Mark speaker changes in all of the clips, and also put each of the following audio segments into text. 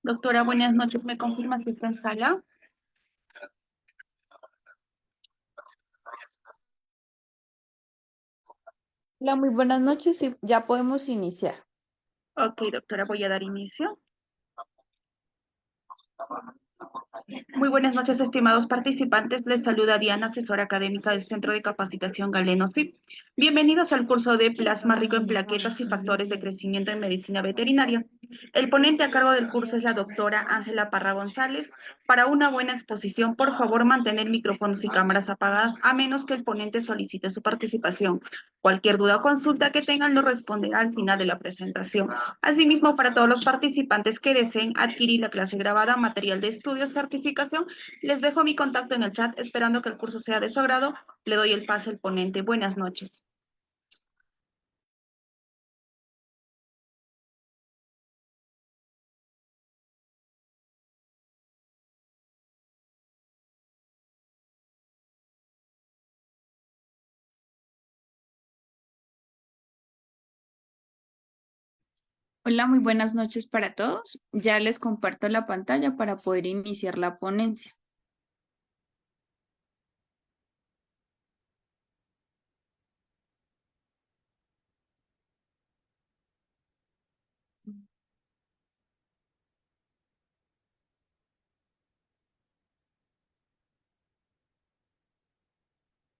Speaker 1: Doctora, buenas noches. ¿Me confirma si está en sala?
Speaker 2: Hola, muy buenas noches. Sí, ya podemos iniciar.
Speaker 1: Ok, doctora, voy a dar inicio. Muy buenas noches, estimados participantes. Les saluda Diana, asesora académica del Centro de Capacitación Galeno SIP. Bienvenidos al curso de Plasma rico en plaquetas y factores de crecimiento en medicina veterinaria. El ponente a cargo del curso es la doctora Ángela Parra González. Para una buena exposición, por favor, mantener micrófonos y cámaras apagadas, a menos que el ponente solicite su participación. Cualquier duda o consulta que tengan lo responderá al final de la presentación. Asimismo, para todos los participantes que deseen adquirir la clase grabada, material de estudio, certificación, les dejo mi contacto en el chat, esperando que el curso sea de su agrado. Le doy el pase al ponente. Buenas noches.
Speaker 2: Hola, muy buenas noches para todos. Ya les comparto la pantalla para poder iniciar la ponencia.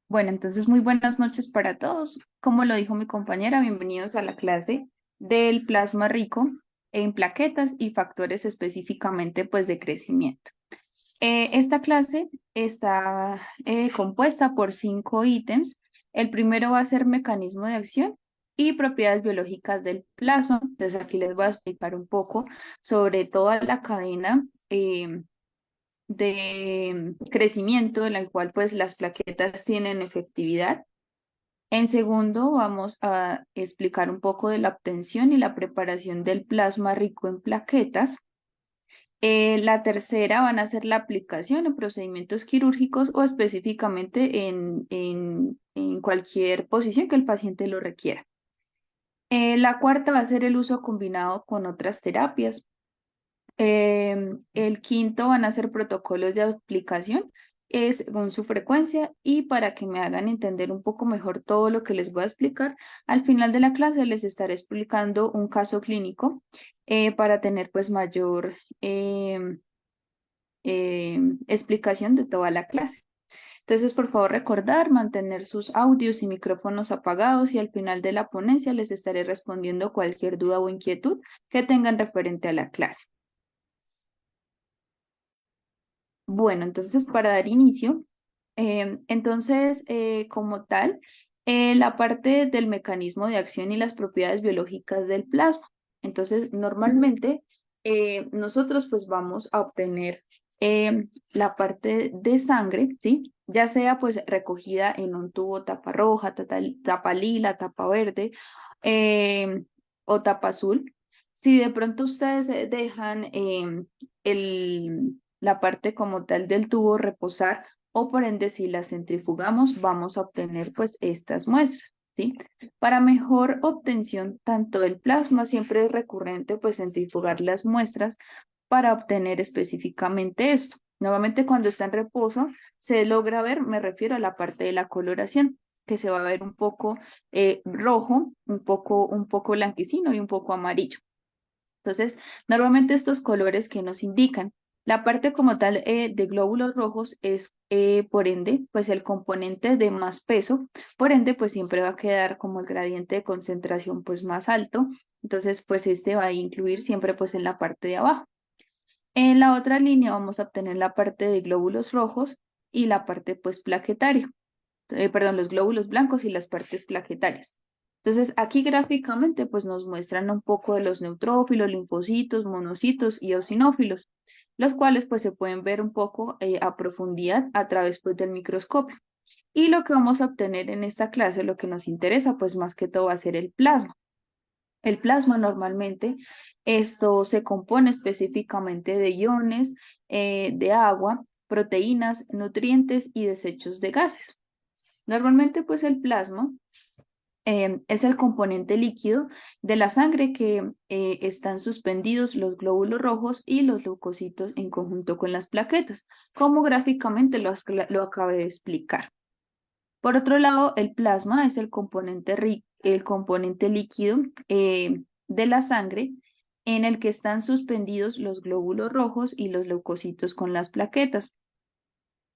Speaker 2: Bueno, entonces muy buenas noches para todos. Como lo dijo mi compañera, bienvenidos a la clase del plasma rico en plaquetas y factores específicamente pues de crecimiento. Esta clase está compuesta por 5 ítems. El primero va a ser mecanismo de acción y propiedades biológicas del plasma. Entonces aquí les voy a explicar un poco sobre toda la cadena de crecimiento en la cual pues las plaquetas tienen efectividad. En segundo, vamos a explicar un poco de la obtención y la preparación del plasma rico en plaquetas. La tercera van a ser la aplicación en procedimientos quirúrgicos o específicamente en cualquier posición que el paciente lo requiera. La cuarta va a ser el uso combinado con otras terapias. El quinto van a ser protocolos de aplicación según su frecuencia y para que me hagan entender un poco mejor todo lo que les voy a explicar, al final de la clase les estaré explicando un caso clínico para tener pues mayor explicación de toda la clase. Entonces, por favor, recordar mantener sus audios y micrófonos apagados y al final de la ponencia les estaré respondiendo cualquier duda o inquietud que tengan referente a la clase. Bueno, entonces para dar inicio, como tal, la parte del mecanismo de acción y las propiedades biológicas del plasma. Entonces, normalmente nosotros pues vamos a obtener la parte de sangre, ¿sí? Ya sea pues recogida en un tubo tapa roja, tapa lila, tapa verde o tapa azul. Si de pronto ustedes dejan la parte como tal del tubo reposar o por ende si la centrifugamos vamos a obtener pues estas muestras, ¿sí? Para mejor obtención tanto del plasma siempre es recurrente pues centrifugar las muestras para obtener específicamente esto. Nuevamente cuando está en reposo se logra ver, me refiero a la parte de la coloración que se va a ver un poco rojo, un poco blanquecino y un poco amarillo. Entonces, normalmente estos colores que nos indican la parte como tal de glóbulos rojos es, por ende, pues el componente de más peso, por ende, pues siempre va a quedar como el gradiente de concentración pues más alto, entonces pues este va a incluir siempre pues en la parte de abajo. En la otra línea vamos a obtener la parte de glóbulos rojos y la parte pues plaquetaria, perdón, los glóbulos blancos y las partes plaquetarias. Entonces, aquí gráficamente pues nos muestran un poco de los neutrófilos, linfocitos, monocitos y eosinófilos, los cuales pues se pueden ver un poco a profundidad a través pues del microscopio. Y lo que vamos a obtener en esta clase, lo que nos interesa pues más que todo va a ser el plasma. El plasma normalmente, esto se compone específicamente de iones, de agua, proteínas, nutrientes y desechos de gases. Normalmente, pues el plasma es el componente líquido de la sangre que están suspendidos los glóbulos rojos y los leucocitos en conjunto con las plaquetas, como gráficamente lo acabé de explicar. Por otro lado, el plasma es el componente líquido de la sangre en el que están suspendidos los glóbulos rojos y los leucocitos con las plaquetas.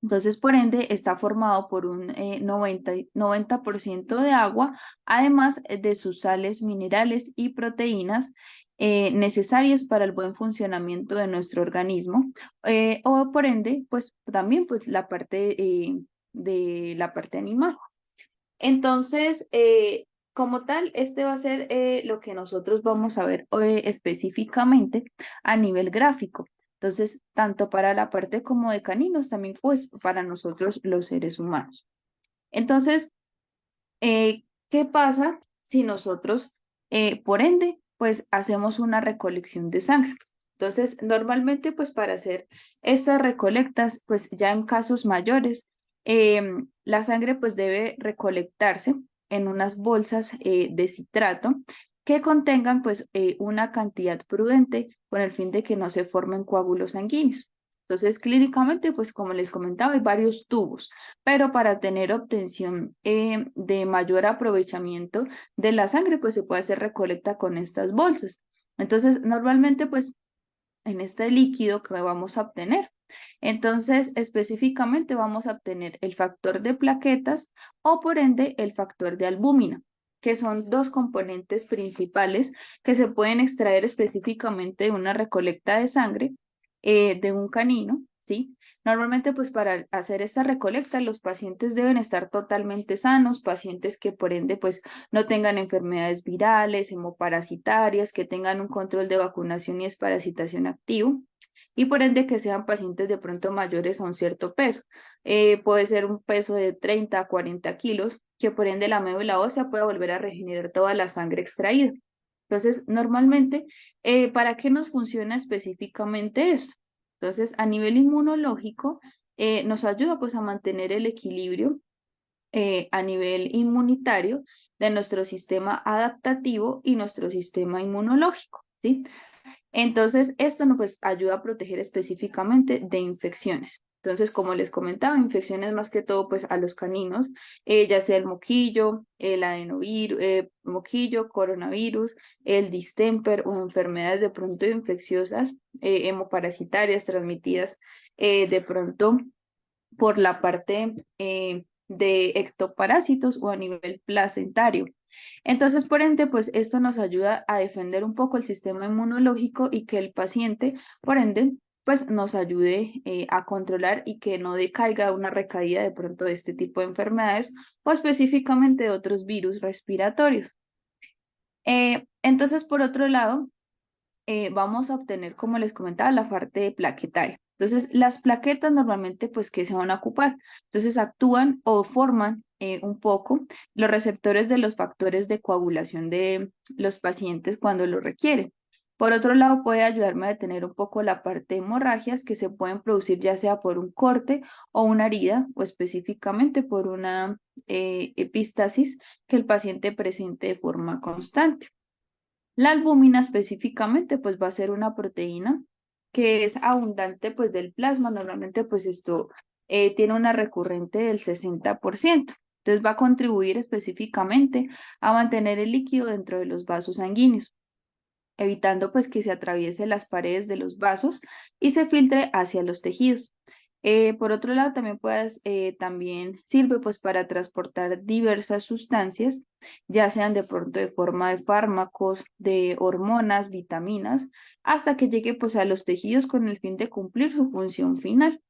Speaker 2: Entonces, por ende, está formado por un 90% de agua, además de sus sales minerales y proteínas necesarias para el buen funcionamiento de nuestro organismo, o por ende, pues también pues, la parte de la parte animal. Entonces, como tal, este va a ser lo que nosotros vamos a ver específicamente a nivel gráfico. Entonces, tanto para la parte como de caninos, también pues para nosotros los seres humanos. Entonces, ¿qué pasa si nosotros, por ende, pues hacemos una recolección de sangre? Entonces, normalmente, pues para hacer estas recolectas, pues ya en casos mayores, la sangre pues debe recolectarse en unas bolsas de citrato que contengan pues una cantidad prudente con el fin de que no se formen coágulos sanguíneos. Entonces, clínicamente, pues como les comentaba, hay varios tubos, pero para tener obtención de mayor aprovechamiento de la sangre, pues se puede hacer recolecta con estas bolsas. Entonces, normalmente, pues en este líquido que vamos a obtener. Entonces, específicamente vamos a obtener el factor de plaquetas o por ende el factor de albúmina, que son dos componentes principales que se pueden extraer específicamente de una recolecta de sangre de un canino, ¿sí? Normalmente, pues para hacer esta recolecta, los pacientes deben estar totalmente sanos, pacientes que por ende, pues no tengan enfermedades virales, hemoparasitarias, que tengan un control de vacunación y desparasitación activo y por ende que sean pacientes de pronto mayores a un cierto peso. Puede ser un peso de 30 a 40 kilos, que por ende la médula ósea pueda volver a regenerar toda la sangre extraída. Entonces, normalmente, ¿para qué nos funciona específicamente eso? Entonces, a nivel inmunológico, nos ayuda pues a mantener el equilibrio a nivel inmunitario de nuestro sistema adaptativo y nuestro sistema inmunológico, ¿sí? Entonces, esto nos pues, ayuda a proteger específicamente de infecciones. Entonces, como les comentaba, infecciones más que todo pues a los caninos, ya sea el moquillo, el adenovirus, moquillo, coronavirus, el distemper o enfermedades de pronto infecciosas, hemoparasitarias transmitidas de pronto por la parte de ectoparásitos o a nivel placentario. Entonces, por ende, pues esto nos ayuda a defender un poco el sistema inmunológico y que el paciente, por ende, pues nos ayude a controlar y que no decaiga una recaída de pronto de este tipo de enfermedades o específicamente de otros virus respiratorios. Entonces, por otro lado, vamos a obtener, como les comentaba, la parte plaquetaria. Entonces, las plaquetas normalmente, pues, ¿qué se van a ocupar? Entonces, actúan o forman un poco los receptores de los factores de coagulación de los pacientes cuando lo requieren. Por otro lado, puede ayudarme a detener un poco la parte de hemorragias que se pueden producir ya sea por un corte o una herida o específicamente por una epístasis que el paciente presente de forma constante. La albúmina específicamente pues va a ser una proteína que es abundante pues del plasma. Normalmente pues esto tiene una recurrente del 60%. Entonces va a contribuir específicamente a mantener el líquido dentro de los vasos sanguíneos, evitando pues que se atraviese las paredes de los vasos y se filtre hacia los tejidos. Por otro lado, también sirve pues para transportar diversas sustancias, ya sean de pronto de forma de fármacos, de hormonas, vitaminas, hasta que llegue pues a los tejidos con el fin de cumplir su función final.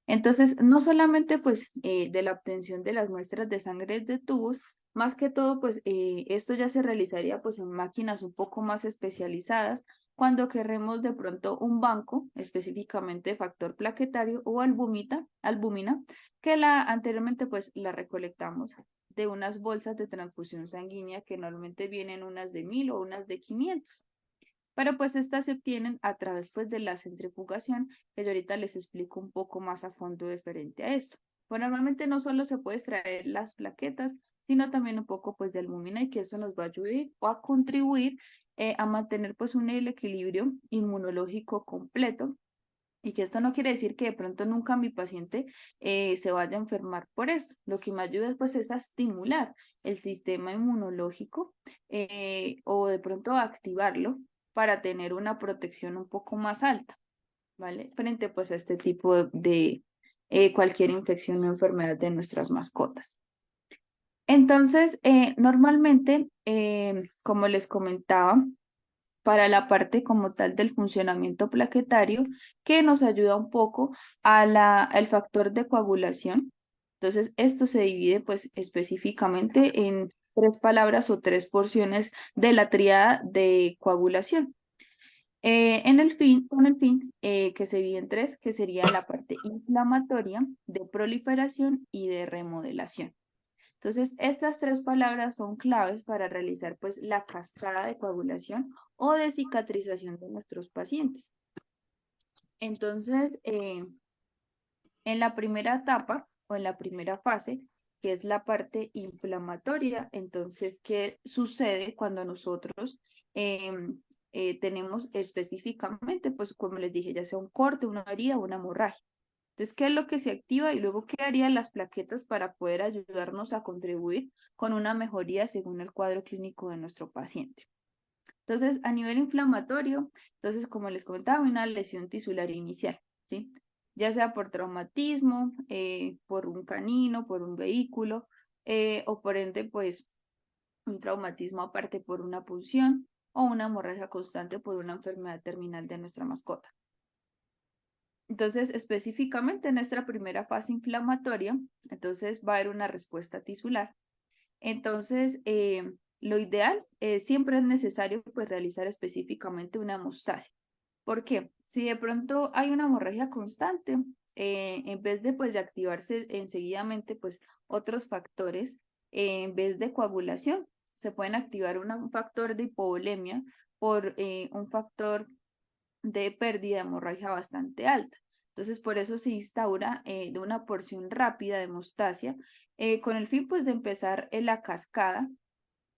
Speaker 2: Entonces, no solamente pues de la obtención de las muestras de sangre de tubos, más que todo pues esto ya se realizaría pues en máquinas un poco más especializadas cuando queremos de pronto un banco, específicamente de factor plaquetario o albúmina, que anteriormente pues la recolectamos de unas bolsas de transfusión sanguínea que normalmente vienen unas de 1000 o unas de 500. Pero pues estas se obtienen a través pues de la centrifugación, que yo ahorita les explico un poco más a fondo diferente a esto. Pues normalmente no solo se puede extraer las plaquetas, sino también un poco pues de albúmina y que esto nos va a ayudar o a contribuir a mantener pues un equilibrio inmunológico completo. Y que esto no quiere decir que de pronto nunca mi paciente se vaya a enfermar por esto. Lo que me ayuda pues es a estimular el sistema inmunológico o de pronto a activarlo para tener una protección un poco más alta, ¿vale? Frente pues a este tipo de cualquier infección o enfermedad de nuestras mascotas. Entonces, normalmente, como les comentaba, para la parte como tal del funcionamiento plaquetario, que nos ayuda un poco al factor de coagulación. Entonces, esto se divide pues específicamente en tres palabras o tres porciones de la tríada de coagulación. Con el fin que se divide en tres, que sería la parte inflamatoria, de proliferación y de remodelación. Entonces, estas tres palabras son claves para realizar pues la cascada de coagulación o de cicatrización de nuestros pacientes. Entonces, en la primera etapa o en la primera fase, que es la parte inflamatoria, entonces, ¿qué sucede cuando nosotros tenemos específicamente, pues como les dije, ya sea un corte, una herida o una hemorragia? Entonces, ¿qué es lo que se activa y luego qué harían las plaquetas para poder ayudarnos a contribuir con una mejoría según el cuadro clínico de nuestro paciente? Entonces, a nivel inflamatorio, entonces, como les comentaba, una lesión tisular inicial, ¿sí? Ya sea por traumatismo, por un canino, por un vehículo, o por ende, pues, un traumatismo aparte por una punción o una hemorragia constante por una enfermedad terminal de nuestra mascota. Entonces, específicamente en nuestra primera fase inflamatoria, entonces va a haber una respuesta tisular. Entonces, lo ideal siempre es necesario pues realizar específicamente una hemostasia. ¿Por qué? Si de pronto hay una hemorragia constante, en vez de pues de activarse enseguidamente pues otros factores, en vez de coagulación, se pueden activar un factor de hipovolemia por un factor de pérdida de hemorragia bastante alta. Entonces, por eso se instaura de una porción rápida de hemostasia con el fin pues de empezar la cascada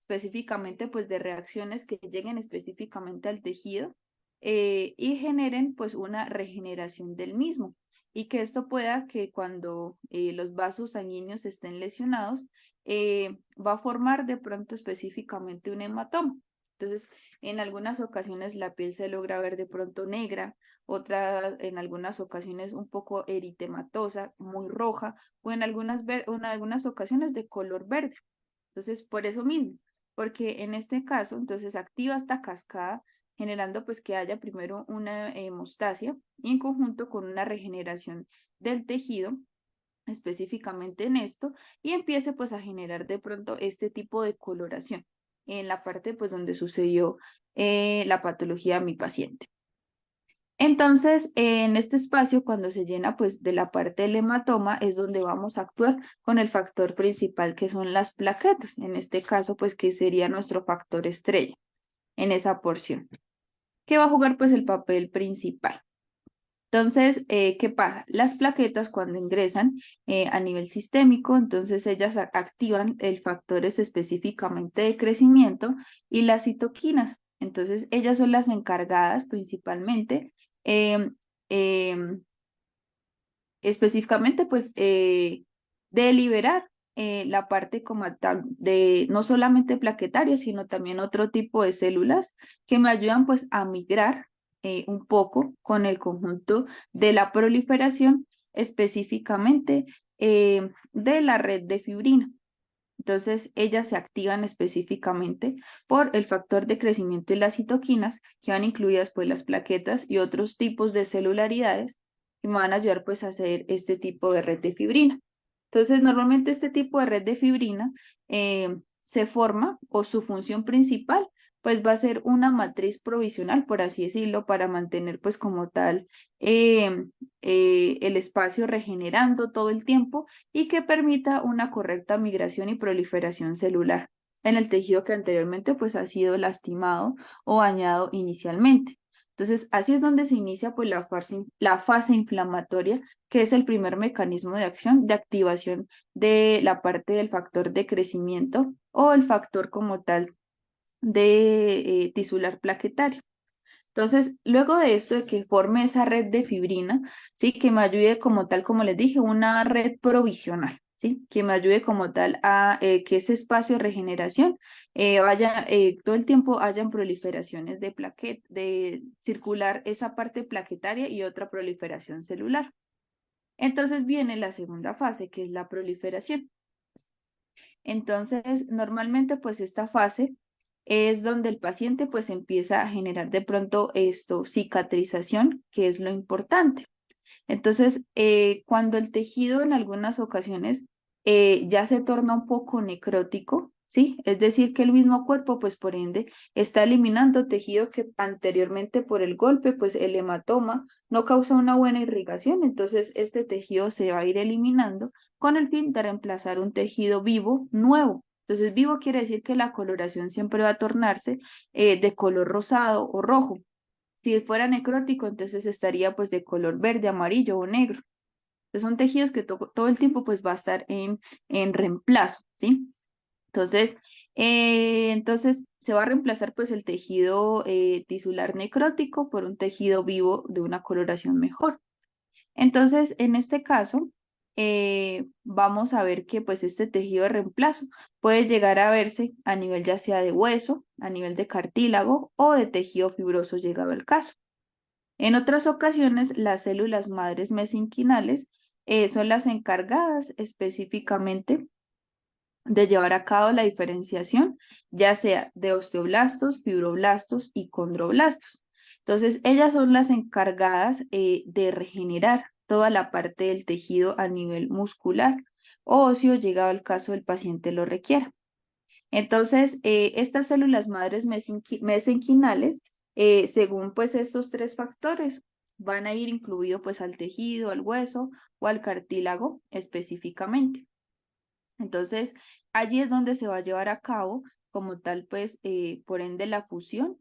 Speaker 2: específicamente pues de reacciones que lleguen específicamente al tejido y generen pues una regeneración del mismo y que esto pueda que cuando los vasos sanguíneos estén lesionados va a formar de pronto específicamente un hematoma. Entonces, en algunas ocasiones la piel se logra ver de pronto negra, en algunas ocasiones un poco eritematosa, muy roja, o en algunas ocasiones de color verde. Entonces, por eso mismo, porque en este caso, entonces activa esta cascada, generando pues que haya primero una hemostasia y en conjunto con una regeneración del tejido, específicamente en esto, y empiece pues a generar de pronto este tipo de coloración en la parte pues donde sucedió la patología a mi paciente. Entonces, en este espacio, cuando se llena pues de la parte del hematoma, es donde vamos a actuar con el factor principal que son las plaquetas. En este caso, pues que sería nuestro factor estrella en esa porción, que va a jugar pues el papel principal. Entonces, ¿qué pasa? Las plaquetas cuando ingresan a nivel sistémico, entonces ellas activan el factores específicamente de crecimiento y las citoquinas. Entonces, ellas son las encargadas principalmente em, em, específicamente pues de liberar la parte como tal de no solamente plaquetaria, sino también otro tipo de células que me ayudan pues a migrar un poco con el conjunto de la proliferación específicamente de la red de fibrina. Entonces, ellas se activan específicamente por el factor de crecimiento y las citoquinas, que van incluidas pues las plaquetas y otros tipos de celularidades que me van a ayudar pues a hacer este tipo de red de fibrina. Entonces, normalmente este tipo de red de fibrina se forma o su función principal pues va a ser una matriz provisional, por así decirlo, para mantener pues como tal eh, el espacio regenerando todo el tiempo y que permita una correcta migración y proliferación celular en el tejido que anteriormente pues ha sido lastimado o dañado inicialmente. Entonces, así es donde se inicia pues la fase inflamatoria, que es el primer mecanismo de acción, de activación de la parte del factor de crecimiento o el factor como tal de tisular plaquetario. Entonces, luego de esto, de que forme esa red de fibrina, ¿sí? Que me ayude como tal, como les dije, una red provisional, ¿sí? Que me ayude como tal a que ese espacio de regeneración todo el tiempo hayan proliferaciones de de circular esa parte plaquetaria y otra proliferación celular. Entonces viene la segunda fase, que es la proliferación. Entonces, normalmente pues esta fase es donde el paciente pues empieza a generar de pronto esto, cicatrización, que es lo importante. Entonces, cuando el tejido en algunas ocasiones ya se torna un poco necrótico, ¿sí? Es decir, que el mismo cuerpo, pues por ende, está eliminando tejido que anteriormente por el golpe, pues el hematoma no causa una buena irrigación, entonces este tejido se va a ir eliminando con el fin de reemplazar un tejido vivo nuevo. Entonces, vivo quiere decir que la coloración siempre va a tornarse de color rosado o rojo. Si fuera necrótico, entonces estaría pues de color verde, amarillo o negro. Entonces son tejidos que todo el tiempo pues va a estar en reemplazo, ¿sí? Entonces, entonces se va a reemplazar pues el tejido tisular necrótico por un tejido vivo de una coloración mejor. Entonces, en este caso, vamos a ver que pues este tejido de reemplazo puede llegar a verse a nivel ya sea de hueso, a nivel de cartílago o de tejido fibroso llegado el caso. En otras ocasiones, las células madres mesenquinales son las encargadas específicamente de llevar a cabo la diferenciación, ya sea de osteoblastos, fibroblastos y condroblastos. Entonces, ellas son las encargadas de regenerar toda la parte del tejido a nivel muscular o óseo, llegado al caso del paciente lo requiera. Entonces, estas células madres mesenquinales, según pues estos tres factores, van a ir incluido pues al tejido, al hueso o al cartílago específicamente. Entonces, allí es donde se va a llevar a cabo como tal, pues, por ende, la función,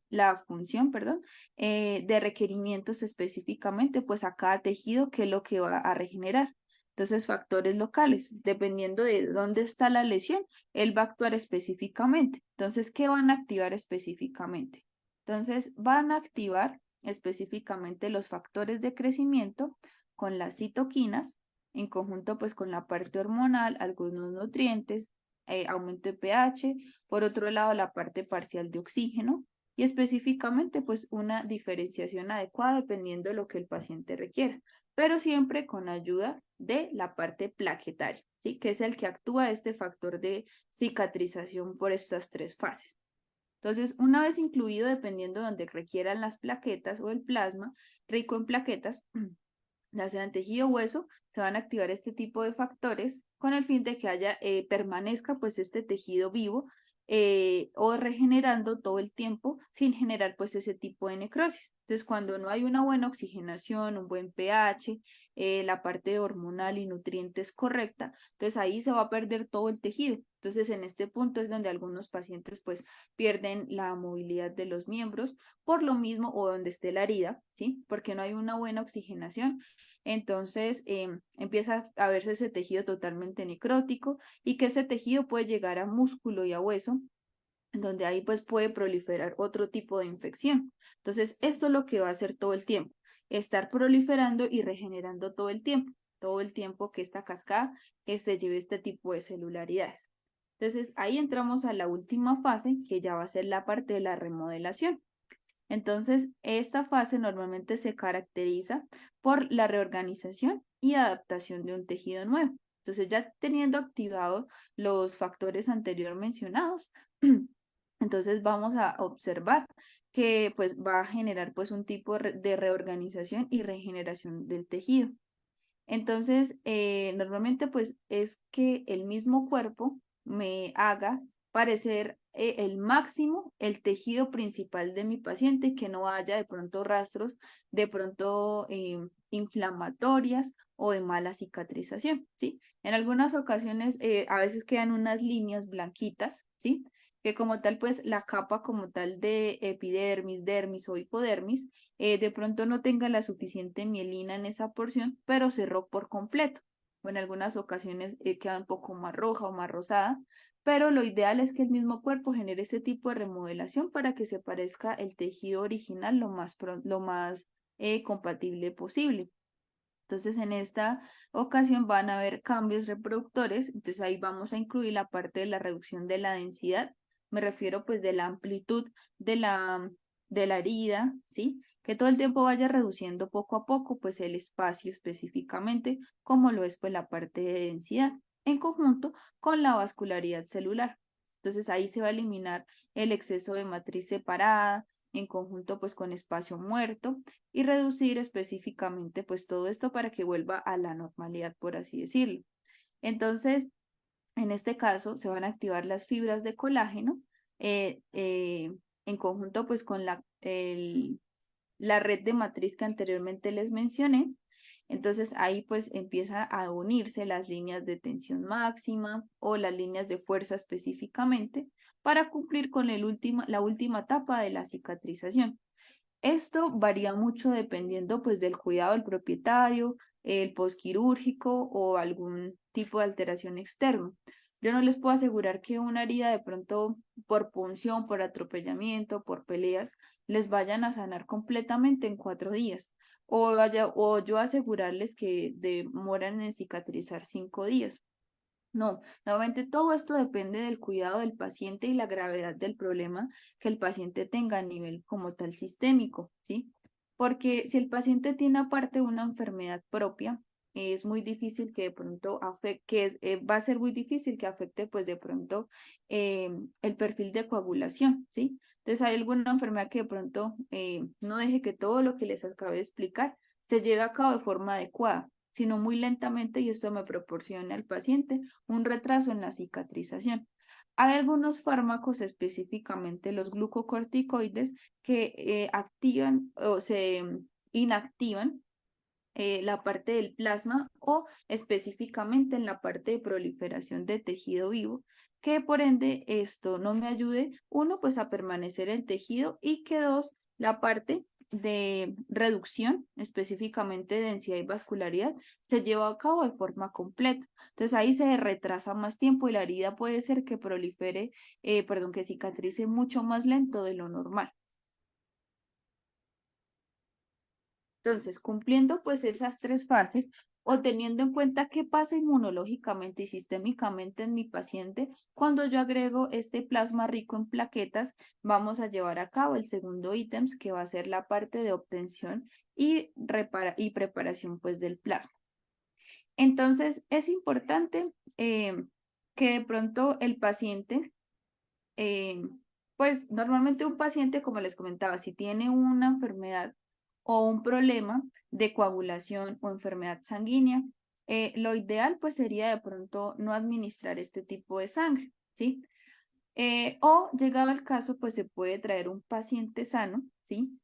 Speaker 2: perdón, de requerimientos específicamente, pues, a cada tejido, que es lo que va a regenerar. Entonces, factores locales, dependiendo de dónde está la lesión, él va a actuar específicamente. Entonces, ¿qué van a activar específicamente? Entonces, van a activar específicamente los factores de crecimiento con las citoquinas, en conjunto pues con la parte hormonal, algunos nutrientes, aumento de pH, por otro lado la parte parcial de oxígeno y específicamente pues una diferenciación adecuada dependiendo de lo que el paciente requiera, pero siempre con ayuda de la parte plaquetaria, ¿sí? Que es el que actúa este factor de cicatrización por estas tres fases. Entonces, una vez incluido, dependiendo de donde requieran las plaquetas o el plasma rico en plaquetas, ya sea en tejido o hueso, se van a activar este tipo de factores con el fin de que permanezca pues este tejido vivo o regenerando todo el tiempo sin generar pues ese tipo de necrosis. Entonces, cuando no hay una buena oxigenación, un buen pH, la parte hormonal y nutrientes correcta, entonces ahí se va a perder todo el tejido. Entonces, en este punto es donde algunos pacientes pues pierden la movilidad de los miembros por lo mismo o donde esté la herida, ¿sí? Porque no hay una buena oxigenación, entonces empieza a verse ese tejido totalmente necrótico y que ese tejido puede llegar a músculo y a hueso, donde ahí pues puede proliferar otro tipo de infección. Entonces, esto es lo que va a hacer todo el tiempo, estar proliferando y regenerando todo el tiempo que esta cascada lleve este tipo de celularidades. Entonces, ahí entramos a la última fase, que ya va a ser la parte de la remodelación. Entonces, esta fase normalmente se caracteriza por la reorganización y adaptación de un tejido nuevo. Entonces, ya teniendo activados los factores anterior mencionados, entonces vamos a observar que pues va a generar pues un tipo de reorganización y regeneración del tejido. Entonces, normalmente pues es que el mismo cuerpo me haga parecer el máximo el tejido principal de mi paciente, que no haya de pronto rastros de pronto inflamatorias o de mala cicatrización, ¿sí? En algunas ocasiones a veces quedan unas líneas blanquitas, ¿sí? que como tal, pues la capa como tal de epidermis, dermis o hipodermis, de pronto no tenga la suficiente mielina en esa porción, pero cerró por completo. O en algunas ocasiones queda un poco más roja o más rosada, pero lo ideal es que el mismo cuerpo genere este tipo de remodelación para que se parezca el tejido original lo más compatible posible. Entonces, en esta ocasión van a haber cambios reproductores, entonces ahí vamos a incluir la parte de la reducción de la densidad, me refiero pues de la amplitud de la herida, ¿sí? Que todo el tiempo vaya reduciendo poco a poco pues el espacio específicamente, como lo es pues la parte de densidad, en conjunto con la vascularidad celular. Entonces ahí se va a eliminar el exceso de matriz separada, en conjunto pues con espacio muerto y reducir específicamente pues todo esto para que vuelva a la normalidad, por así decirlo. Entonces, en este caso, se van a activar las fibras de colágeno eh, eh, en conjunto pues con la red de matriz que anteriormente les mencioné. Entonces ahí pues empieza a unirse las líneas de tensión máxima o las líneas de fuerza específicamente para cumplir con la última etapa de la cicatrización. Esto varía mucho dependiendo pues del cuidado del propietario, el postquirúrgico o algún tipo de alteración externo. Yo no les puedo asegurar que una herida de pronto por punción, por atropellamiento, por peleas, les vayan a sanar completamente en 4 días. O yo asegurarles que demoran en cicatrizar 5 días. No, nuevamente todo esto depende del cuidado del paciente y la gravedad del problema que el paciente tenga a nivel como tal sistémico, ¿sí? Porque si el paciente tiene aparte una enfermedad propia, es muy difícil que de pronto afecte, va a ser muy difícil que afecte pues de pronto eh, el perfil de coagulación, ¿sí? Entonces hay alguna enfermedad que de pronto no deje que todo lo que les acabé de explicar se lleve a cabo de forma adecuada, sino muy lentamente y esto me proporciona al paciente un retraso en la cicatrización. Hay algunos fármacos, específicamente los glucocorticoides, que activan o se inactivan la parte del plasma o específicamente en la parte de proliferación de tejido vivo, que por ende esto no me ayude, uno, pues a permanecer el tejido y que dos, la parte de reducción, específicamente de densidad y vascularidad, se lleva a cabo de forma completa. Entonces ahí se retrasa más tiempo y la herida puede ser que prolifere, perdón, que cicatrice mucho más lento de lo normal. Entonces, cumpliendo pues esas tres fases o teniendo en cuenta qué pasa inmunológicamente y sistémicamente en mi paciente, cuando yo agrego este plasma rico en plaquetas, vamos a llevar a cabo el segundo ítem, que va a ser la parte de obtención y preparación pues del plasma. Entonces, es importante que de pronto el paciente, eh, pues normalmente un paciente, como les comentaba, si tiene una enfermedad o un problema de coagulación o enfermedad sanguínea, lo ideal pues sería de pronto no administrar este tipo de sangre, ¿sí? O llegado al caso, pues se puede traer un paciente sano, ¿sí?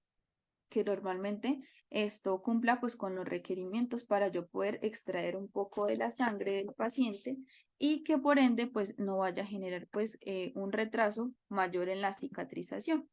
Speaker 2: Que normalmente esto cumpla pues con los requerimientos para yo poder extraer un poco de la sangre del paciente y que por ende pues no vaya a generar pues un retraso mayor en la cicatrización.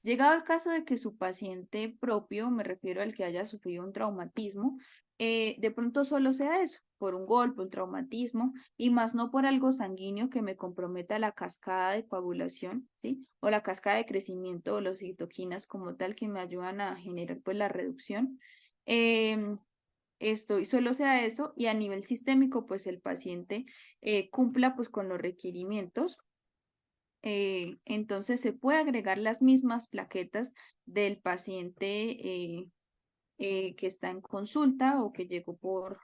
Speaker 2: Llegado el caso de que su paciente propio, me refiero al que haya sufrido un traumatismo, de pronto solo sea eso, por un golpe, un traumatismo, y más no por algo sanguíneo que me comprometa la cascada de coagulación, ¿sí? O la cascada de crecimiento o los citoquinas como tal que me ayudan a generar pues la reducción. Em, Esto, y solo sea eso, y a nivel sistémico, pues el paciente cumpla pues con los requerimientos, entonces se puede agregar las mismas plaquetas del paciente que está en consulta o que llegó por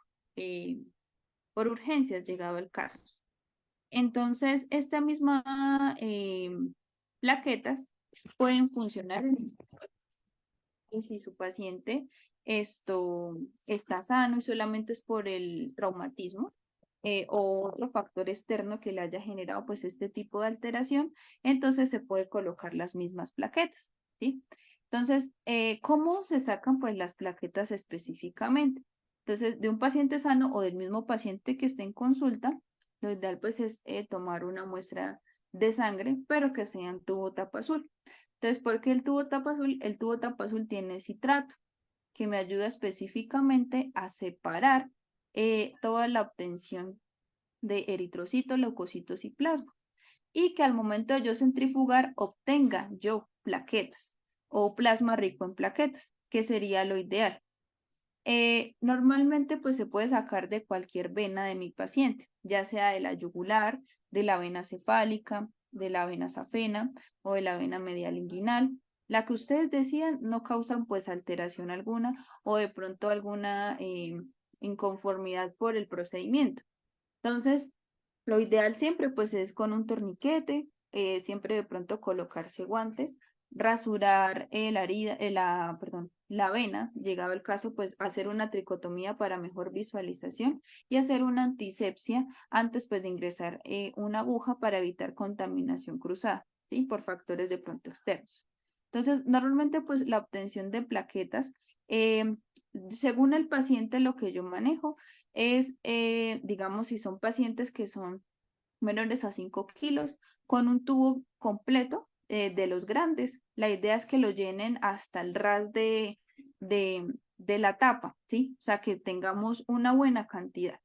Speaker 2: urgencias, llegado el caso. Entonces, esta misma plaquetas pueden funcionar y si su paciente esto está sano y solamente es por el traumatismo o otro factor externo que le haya generado pues este tipo de alteración, entonces se puede colocar las mismas plaquetas, ¿sí? Entonces, ¿cómo se sacan pues las plaquetas específicamente? Entonces, de un paciente sano o del mismo paciente que esté en consulta, lo ideal pues es tomar una muestra de sangre, pero que sean tubo tapa azul. Entonces, ¿por qué el tubo tapa azul? El tubo tapa azul tiene citrato, que me ayuda específicamente a separar toda la obtención de eritrocitos, leucocitos y plasma. Y que al momento de yo centrifugar obtenga yo plaquetas o plasma rico en plaquetas, que sería lo ideal. Normalmente pues se puede sacar de cualquier vena de mi paciente, ya sea de la yugular, de la vena cefálica, de la vena safena o de la vena medial inguinal. La que ustedes decidan no causan pues alteración alguna o de pronto alguna inconformidad por el procedimiento. Entonces, lo ideal siempre pues es con un torniquete, siempre de pronto colocarse guantes, rasurar la vena, llegado el caso pues hacer una tricotomía para mejor visualización y hacer una antisepsia antes pues de ingresar una aguja para evitar contaminación cruzada, ¿sí? Por factores de pronto externos. Entonces, normalmente pues la obtención de plaquetas, según el paciente lo que yo manejo, es, digamos, si son pacientes que son menores a 5 kilos, con un tubo completo de los grandes. La idea es que lo llenen hasta el ras de la tapa, ¿sí? O sea, que tengamos una buena cantidad.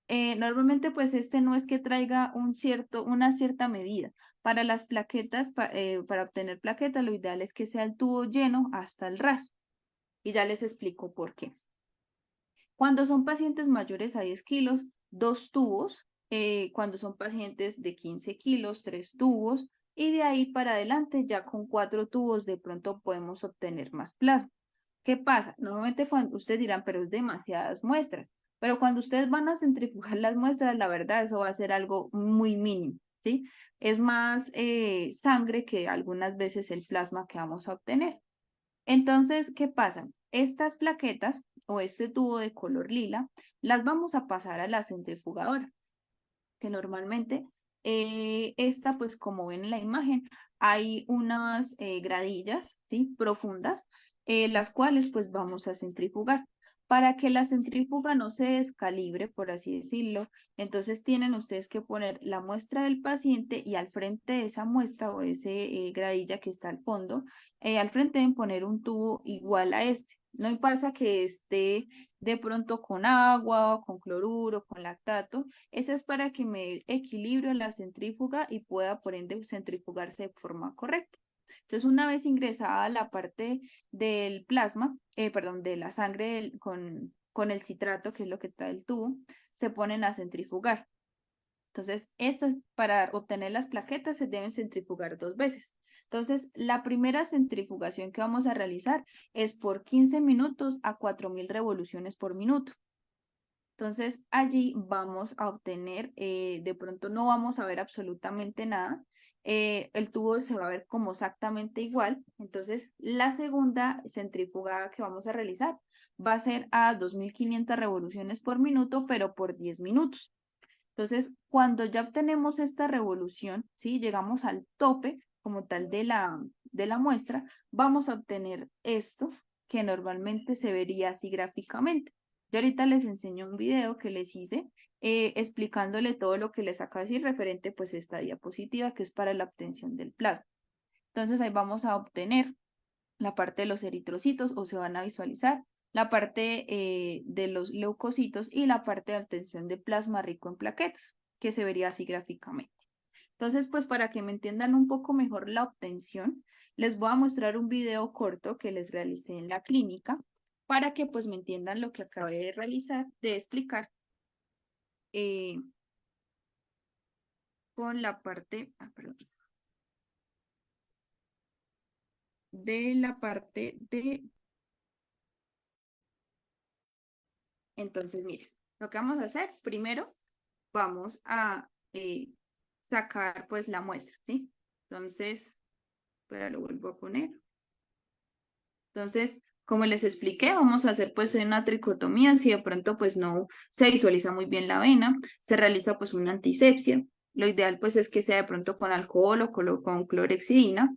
Speaker 2: Normalmente, pues este no es que traiga una cierta medida. Para las plaquetas, para obtener plaquetas, lo ideal es que sea el tubo lleno hasta el ras. Y ya les explico por qué. Cuando son pacientes mayores a 10 kilos, 2 tubos. Cuando son pacientes de 15 kilos, 3 tubos. Y de ahí para adelante, ya con 4 tubos, de pronto podemos obtener más plasma. ¿Qué pasa? Normalmente cuando ustedes dirán, pero es demasiadas muestras. Pero cuando ustedes van a centrifugar las muestras, la verdad, eso va a ser algo muy mínimo, ¿sí? Es más sangre que algunas veces el plasma que vamos a obtener. Entonces, ¿qué pasa? Estas plaquetas o este tubo de color lila las vamos a pasar a la centrifugadora, que normalmente esta, pues como ven en la imagen, hay unas gradillas, ¿sí? Profundas, las cuales pues vamos a centrifugar. Para que la centrífuga no se descalibre, por así decirlo, entonces tienen ustedes que poner la muestra del paciente y al frente de esa muestra o ese gradilla que está al fondo, al frente deben poner un tubo igual a este. No pasa que esté de pronto con agua, o con cloruro, con lactato. Ese es para que me dé equilibrio en la centrífuga y pueda, por ende, centrifugarse de forma correcta. Entonces, una vez ingresada la parte del plasma, perdón, de la sangre con el citrato, que es lo que trae el tubo, se ponen a centrifugar. Entonces, estas para obtener las plaquetas se deben centrifugar 2 veces. Entonces, la primera centrifugación que vamos a realizar es por 15 minutos a 4000 revoluciones por minuto. Entonces, allí vamos a obtener, de pronto no vamos a ver absolutamente nada. El tubo se va a ver como exactamente igual. Entonces, la segunda centrifugada que vamos a realizar va a ser a 2500 revoluciones por minuto, pero por 10 minutos. Entonces, cuando ya obtenemos esta revolución, ¿sí? Llegamos al tope como tal de la muestra, vamos a obtener esto que normalmente se vería así gráficamente. Yo ahorita les enseño un video que les hice explicándole todo lo que les acabo de decir referente pues a esta diapositiva que es para la obtención del plasma. Entonces ahí vamos a obtener la parte de los eritrocitos o se van a visualizar la parte de los leucocitos y la parte de obtención de plasma rico en plaquetas, que se vería así gráficamente. Entonces, pues para que me entiendan un poco mejor la obtención, les voy a mostrar un video corto que les realicé en la clínica para que pues me entiendan lo que acabé de realizar, de explicar eh, con la parte, perdón, de la parte de, entonces miren, lo que vamos a hacer primero vamos a sacar pues la muestra, ¿sí? Entonces, pero lo vuelvo a poner. Entonces, como les expliqué, vamos a hacer pues una tricotomía, si de pronto pues no se visualiza muy bien la vena, se realiza pues una antisepsia. Lo ideal pues es que sea de pronto con alcohol o con clorexidina.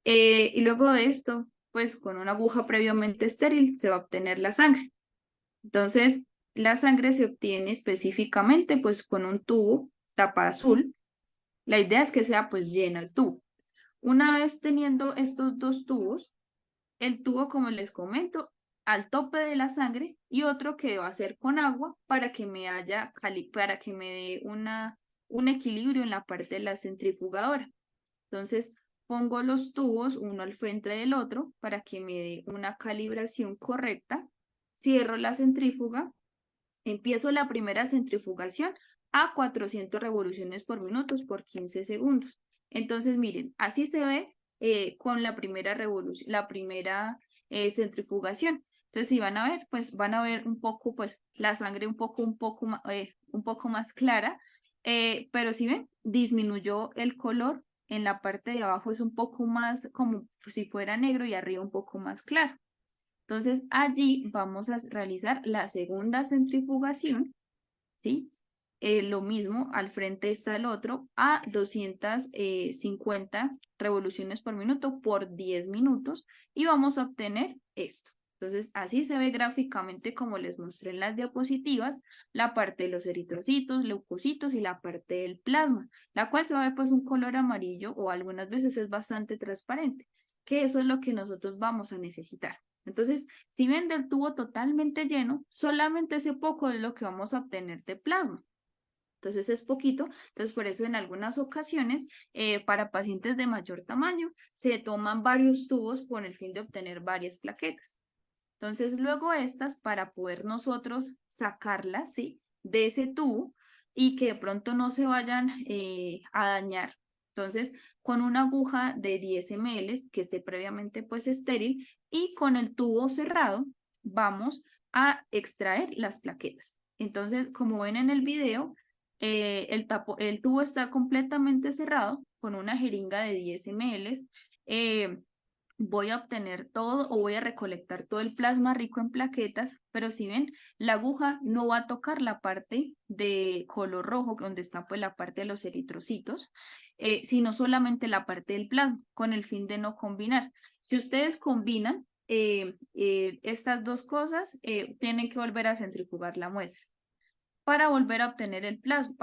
Speaker 2: Y luego de esto, pues con una aguja previamente estéril se va a obtener la sangre. Entonces, la sangre se obtiene específicamente pues con un tubo tapa azul. La idea es que sea pues llena el tubo. Una vez teniendo estos dos tubos, el tubo, como les comento, al tope de la sangre y otro que va a ser con agua para que me para que me dé un equilibrio en la parte de la centrifugadora. Entonces, pongo los tubos uno al frente del otro para que me dé una calibración correcta. Cierro la centrífuga, empiezo la primera centrifugación a 400 revoluciones por minuto por 15 segundos. Entonces, miren, así se ve con la primera revolución, la primera centrifugación. Entonces, si van a ver, pues van a ver un poco, pues la sangre un poco más clara, pero si ven, disminuyó el color. En la parte de abajo es un poco más como si fuera negro y arriba un poco más claro. Entonces, allí vamos a realizar la segunda centrifugación, ¿sí? Lo mismo, al frente está el otro, a 250 revoluciones por minuto por 10 minutos y vamos a obtener esto. Entonces, así se ve gráficamente como les mostré en las diapositivas, la parte de los eritrocitos, leucocitos y la parte del plasma, la cual se va a ver pues un color amarillo o algunas veces es bastante transparente, que eso es lo que nosotros vamos a necesitar. Entonces, si ven del tubo totalmente lleno, solamente ese poco es lo que vamos a obtener de plasma. Entonces es poquito, entonces por eso en algunas ocasiones para pacientes de mayor tamaño se toman varios tubos con el fin de obtener varias plaquetas. Entonces luego estas para poder nosotros sacarlas, ¿sí? De ese tubo y que de pronto no se vayan a dañar. Entonces con una aguja de 10 ml que esté previamente pues estéril y con el tubo cerrado vamos a extraer las plaquetas. Entonces como ven en el video, el tubo está completamente cerrado con una jeringa de 10 ml. Voy a obtener todo o voy a recolectar todo el plasma rico en plaquetas, pero si ven, la aguja no va a tocar la parte de color rojo, donde está pues la parte de los eritrocitos, sino solamente la parte del plasma, con el fin de no combinar. Si ustedes combinan estas dos cosas, tienen que volver a centrifugar la muestra para volver a obtener el plasma,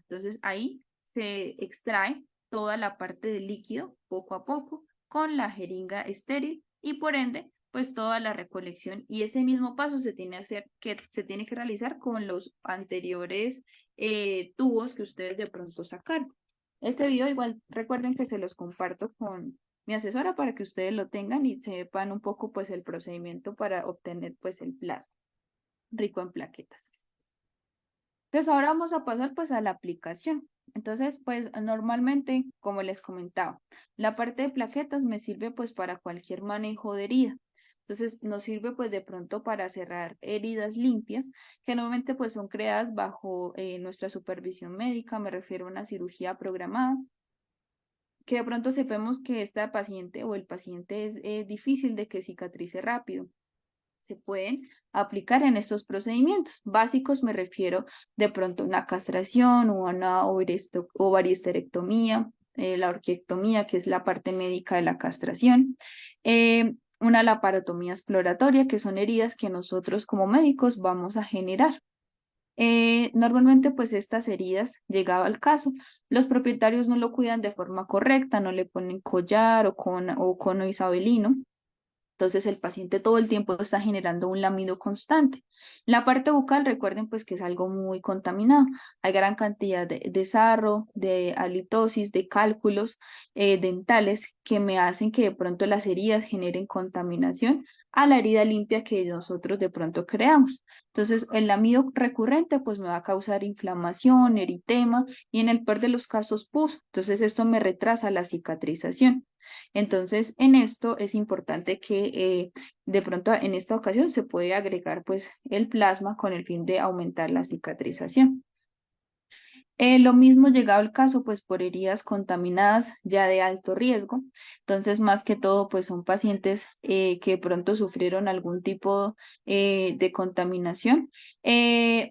Speaker 2: Entonces ahí se extrae toda la parte del líquido poco a poco con la jeringa estéril y por ende, pues toda la recolección y ese mismo paso se tiene que realizar con los anteriores tubos que ustedes de pronto sacaron. Este video igual recuerden que se los comparto con mi asesora para que ustedes lo tengan y sepan un poco pues el procedimiento para obtener pues el plasma rico en plaquetas. Entonces ahora vamos a pasar pues a la aplicación. Entonces pues normalmente, como les comentaba, la parte de plaquetas me sirve pues para cualquier manejo de herida. Entonces nos sirve pues de pronto para cerrar heridas limpias que normalmente pues son creadas bajo nuestra supervisión médica, me refiero a una cirugía programada, que de pronto sepamos que esta paciente o el paciente es difícil de que cicatrice rápido. Se pueden aplicar en estos procedimientos. Básicos me refiero de pronto a una castración o a una ovariesterectomía, la orquiectomía, que es la parte médica de la castración, una laparotomía exploratoria, que son heridas que nosotros como médicos vamos a generar. Normalmente pues estas heridas, llegado al caso, los propietarios no lo cuidan de forma correcta, no le ponen collar o cono isabelino. Entonces el paciente todo el tiempo está generando un lamido constante. La parte bucal, recuerden pues que es algo muy contaminado. Hay gran cantidad de sarro, de halitosis, de cálculos dentales que me hacen que de pronto las heridas generen contaminación a la herida limpia que nosotros de pronto creamos. Entonces el lamido recurrente pues me va a causar inflamación, eritema y en el peor de los casos pus. Entonces esto me retrasa la cicatrización. Entonces, en esto es importante que de pronto en esta ocasión se puede agregar pues el plasma con el fin de aumentar la cicatrización. Lo mismo llegado el caso, pues por heridas contaminadas ya de alto riesgo. Entonces, más que todo, pues son pacientes que de pronto sufrieron algún tipo de contaminación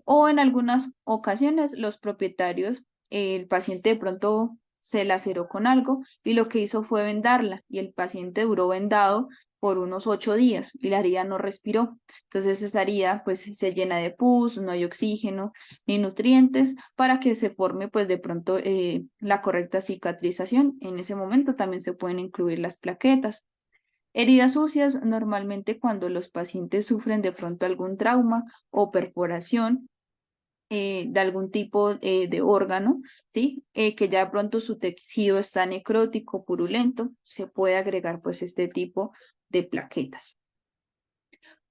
Speaker 2: o en algunas ocasiones los propietarios, el paciente de pronto se laceró con algo y lo que hizo fue vendarla y el paciente duró vendado por unos 8 días y la herida no respiró. Entonces esa herida pues se llena de pus, no hay oxígeno ni nutrientes para que se forme pues de pronto la correcta cicatrización. En ese momento también se pueden incluir las plaquetas. Heridas sucias, normalmente cuando los pacientes sufren de pronto algún trauma o perforación de algún tipo de órgano, ¿sí? Que ya de pronto su tejido está necrótico, purulento, se puede agregar pues este tipo de plaquetas.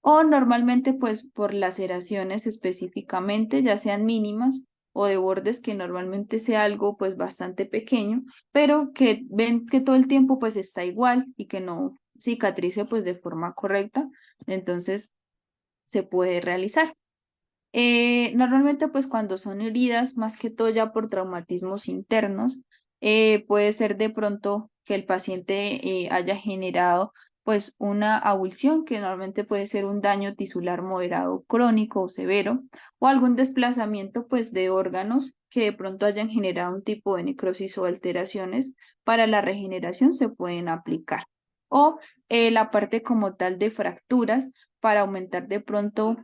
Speaker 2: O normalmente pues por laceraciones específicamente, ya sean mínimas o de bordes que normalmente sea algo pues bastante pequeño, pero que ven que todo el tiempo pues está igual y que no cicatrice pues de forma correcta, entonces se puede realizar. Normalmente, pues cuando son heridas, más que todo ya por traumatismos internos, puede ser de pronto que el paciente haya generado pues una avulsión, que normalmente puede ser un daño tisular moderado crónico o severo, o algún desplazamiento pues de órganos que de pronto hayan generado un tipo de necrosis o alteraciones. Para la regeneración se pueden aplicar. O la parte como tal de fracturas para aumentar de pronto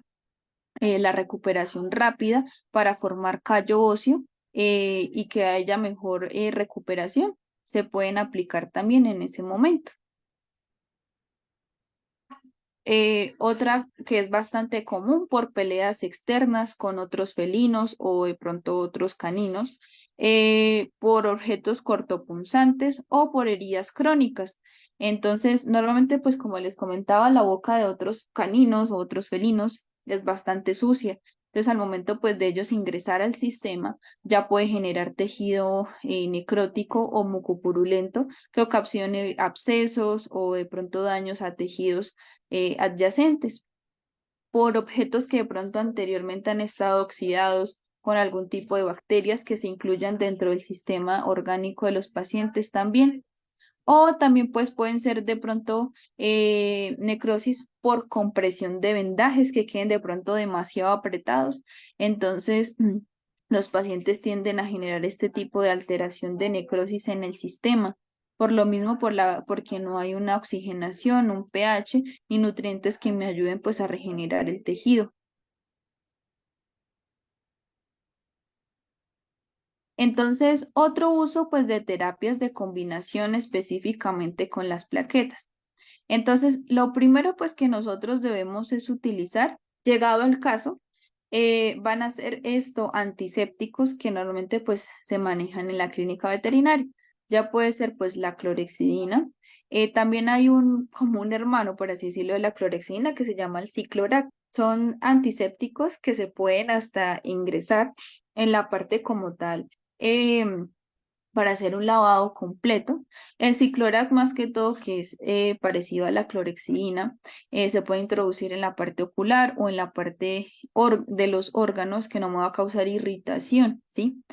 Speaker 2: la recuperación rápida para formar callo óseo y que haya mejor recuperación. Se pueden aplicar también en ese momento. Otra que es bastante común por peleas externas con otros felinos o de pronto otros caninos, por objetos cortopunzantes o por heridas crónicas. Entonces, normalmente, pues como les comentaba, la boca de otros caninos o otros felinos es bastante sucia. Entonces, al momento pues de ellos ingresar al sistema, ya puede generar tejido necrótico o mucopurulento que ocasione abscesos o de pronto daños a tejidos adyacentes por objetos que de pronto anteriormente han estado oxidados con algún tipo de bacterias que se incluyan dentro del sistema orgánico de los pacientes también. O también pues pueden ser de pronto necrosis por compresión de vendajes que queden de pronto demasiado apretados. Entonces, los pacientes tienden a generar este tipo de alteración de necrosis en el sistema. Por lo mismo, porque no hay una oxigenación, un pH y nutrientes que me ayuden pues a regenerar el tejido. Entonces, otro uso pues de terapias de combinación específicamente con las plaquetas. Entonces, lo primero pues que nosotros debemos es utilizar, llegado el caso, van a ser esto antisépticos que normalmente pues se manejan en la clínica veterinaria. Ya puede ser pues la clorexidina. También hay como un hermano, por así decirlo, de la clorexidina que se llama el Ciclorac. Son antisépticos que se pueden hasta ingresar en la parte como tal. em, para hacer un lavado completo. El ciclorac, más que todo, que es parecido a la clorexidina, se puede introducir en la parte ocular o en la parte de los órganos que no me va a causar irritación, ¿sí?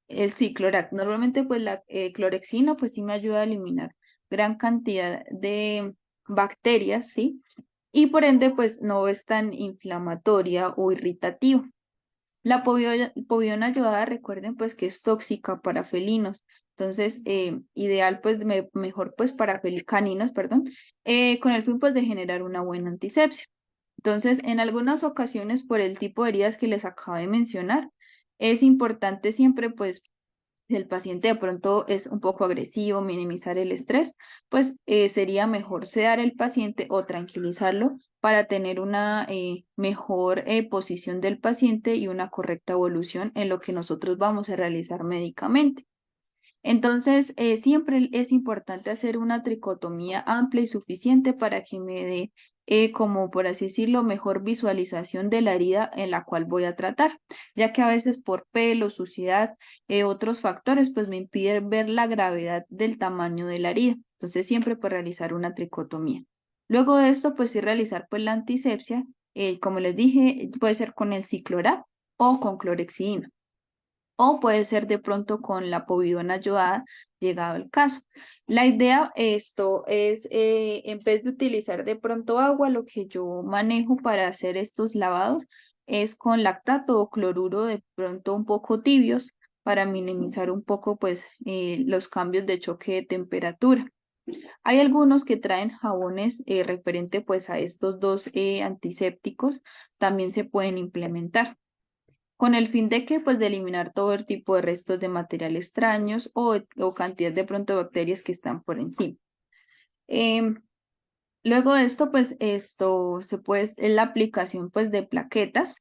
Speaker 2: El ciclorac, normalmente pues la clorexidina pues sí me ayuda a eliminar gran cantidad de bacterias, ¿sí? Y por ende pues no es tan inflamatoria o irritativa. La povidona ayudada, recuerden pues que es tóxica para felinos, entonces ideal pues mejor pues para caninos, perdón, con el fin pues de generar una buena antisepsia. Entonces, en algunas ocasiones por el tipo de heridas que les acabo de mencionar, es importante siempre pues si el paciente de pronto es un poco agresivo, minimizar el estrés, pues sería mejor sedar el paciente o tranquilizarlo para tener una mejor posición del paciente y una correcta evolución en lo que nosotros vamos a realizar médicamente. Entonces, siempre es importante hacer una tricotomía amplia y suficiente para que me dé, como por así decirlo, mejor visualización de la herida en la cual voy a tratar, ya que a veces por pelo, suciedad, otros factores, pues me impiden ver la gravedad del tamaño de la herida. Entonces, siempre por realizar una tricotomía. Luego de esto, pues sí realizar pues la antisepsia, como les dije, puede ser con el ciclorac o con clorexidina o puede ser de pronto con la povidona ayudada, llegado el caso. La idea esto es, en vez de utilizar de pronto agua, lo que yo manejo para hacer estos lavados es con lactato o cloruro de pronto un poco tibios para minimizar un poco pues los cambios de choque de temperatura. Hay algunos que traen jabones referente pues a estos dos antisépticos, también se pueden implementar con el fin de que pues de eliminar todo el tipo de restos de material extraños o cantidad de pronto de bacterias que están por encima. Em, Luego de esto, pues esto se puede, es la aplicación pues de plaquetas.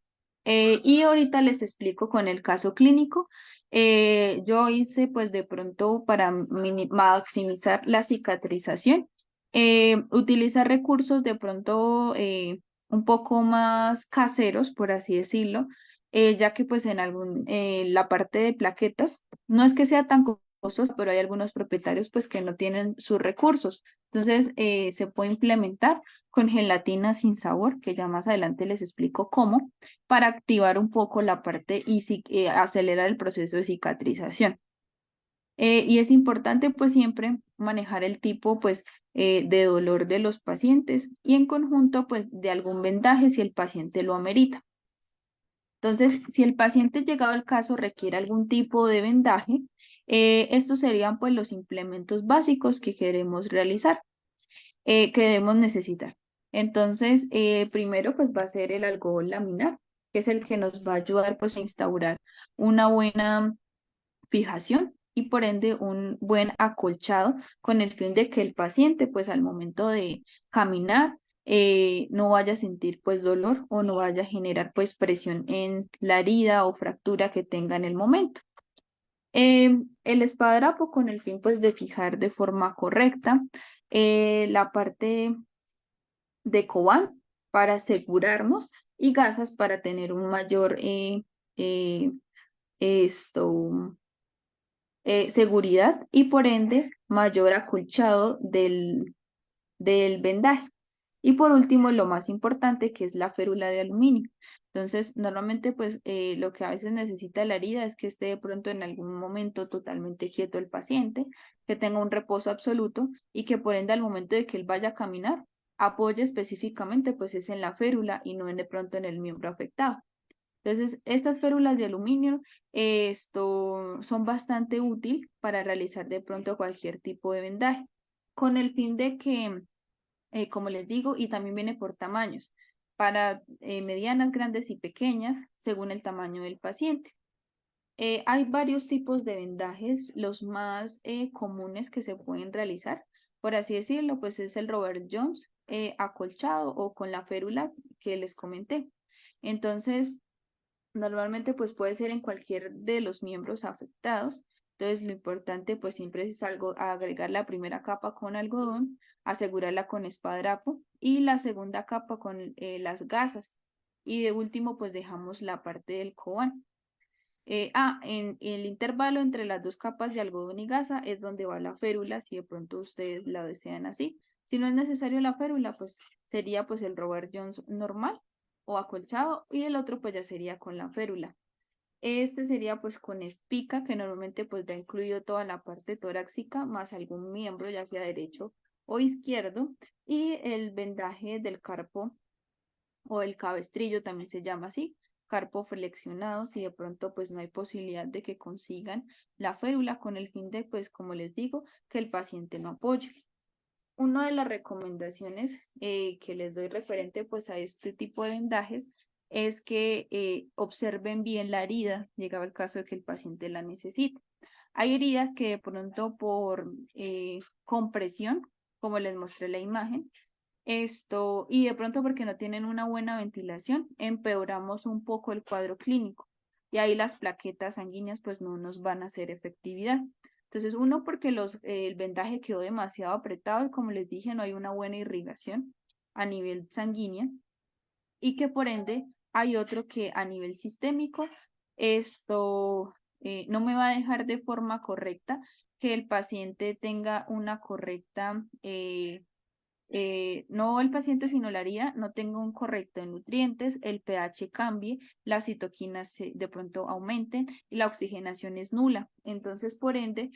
Speaker 2: Y ahorita les explico con el caso clínico. Yo hice pues de pronto para maximizar la cicatrización, utilizar recursos de pronto un poco más caseros, por así decirlo, ya que pues en la parte de plaquetas no es que sea tan costosa, pero hay algunos propietarios pues que no tienen sus recursos. Entonces, se puede implementar con gelatina sin sabor, que ya más adelante les explico cómo, para activar un poco la parte y acelerar el proceso de cicatrización. Y es importante pues siempre manejar el tipo pues de dolor de los pacientes y en conjunto pues de algún vendaje si el paciente lo amerita. Entonces, si el paciente llegado al caso requiere algún tipo de vendaje, estos serían pues los implementos básicos que queremos realizar, que debemos necesitar. Entonces, primero pues va a ser el algodón laminar, que es el que nos va a ayudar pues a instaurar una buena fijación y por ende un buen acolchado con el fin de que el paciente pues al momento de caminar no vaya a sentir pues dolor o no vaya a generar pues presión en la herida o fractura que tenga en el momento. El espadrapo con el fin pues de fijar de forma correcta la parte de Cobán para asegurarnos y gasas para tener un mayor eh, esto, seguridad y por ende mayor acolchado del vendaje. Y por último, lo más importante, que es la férula de aluminio. Entonces, normalmente, pues, lo que a veces necesita la herida es que esté de pronto en algún momento totalmente quieto el paciente, que tenga un reposo absoluto y que por ende al momento de que él vaya a caminar, apoye específicamente, pues, es en la férula y no en de pronto en el miembro afectado. Entonces, estas férulas de aluminio, esto son bastante útil para realizar de pronto cualquier tipo de vendaje, con el fin de que como les digo, y también viene por tamaños, para medianas, grandes y pequeñas, según el tamaño del paciente. Hay varios tipos de vendajes, los más comunes que se pueden realizar, por así decirlo, pues es el Robert Jones acolchado o con la férula que les comenté. Entonces, normalmente pues puede ser en cualquier de los miembros afectados. Entonces lo importante pues siempre es agregar la primera capa con algodón, asegurarla con espadrapo y la segunda capa con las gasas. Y de último pues dejamos la parte del cobán. En el intervalo entre las dos capas de algodón y gasa es donde va la férula, si de pronto ustedes la desean así. Si no es necesario la férula, pues sería pues el Robert Jones normal o acolchado y el otro pues ya sería con la férula. Este sería pues con espica, que normalmente pues va incluido toda la parte torácica más algún miembro, ya sea derecho o izquierdo, y el vendaje del carpo o el cabestrillo también se llama así, carpo flexionado, si de pronto pues no hay posibilidad de que consigan la férula con el fin de pues como les digo, que el paciente no apoye. Una de las recomendaciones que les doy referente pues a este tipo de vendajes es que observen bien la herida, llegaba el caso de que el paciente la necesite. Hay heridas que de pronto por compresión, como les mostré la imagen, y de pronto porque no tienen una buena ventilación, empeoramos un poco el cuadro clínico y ahí las plaquetas sanguíneas pues no nos van a hacer efectividad. Entonces, uno porque el vendaje quedó demasiado apretado y como les dije, no hay una buena irrigación a nivel sanguíneo y que por ende hay otro que a nivel sistémico no me va a dejar de forma correcta que el paciente tenga una correcta no el paciente, sino la herida, no tenga un correcto de nutrientes, el pH cambie, las citoquinas de pronto aumenten y la oxigenación es nula. Entonces, por ende,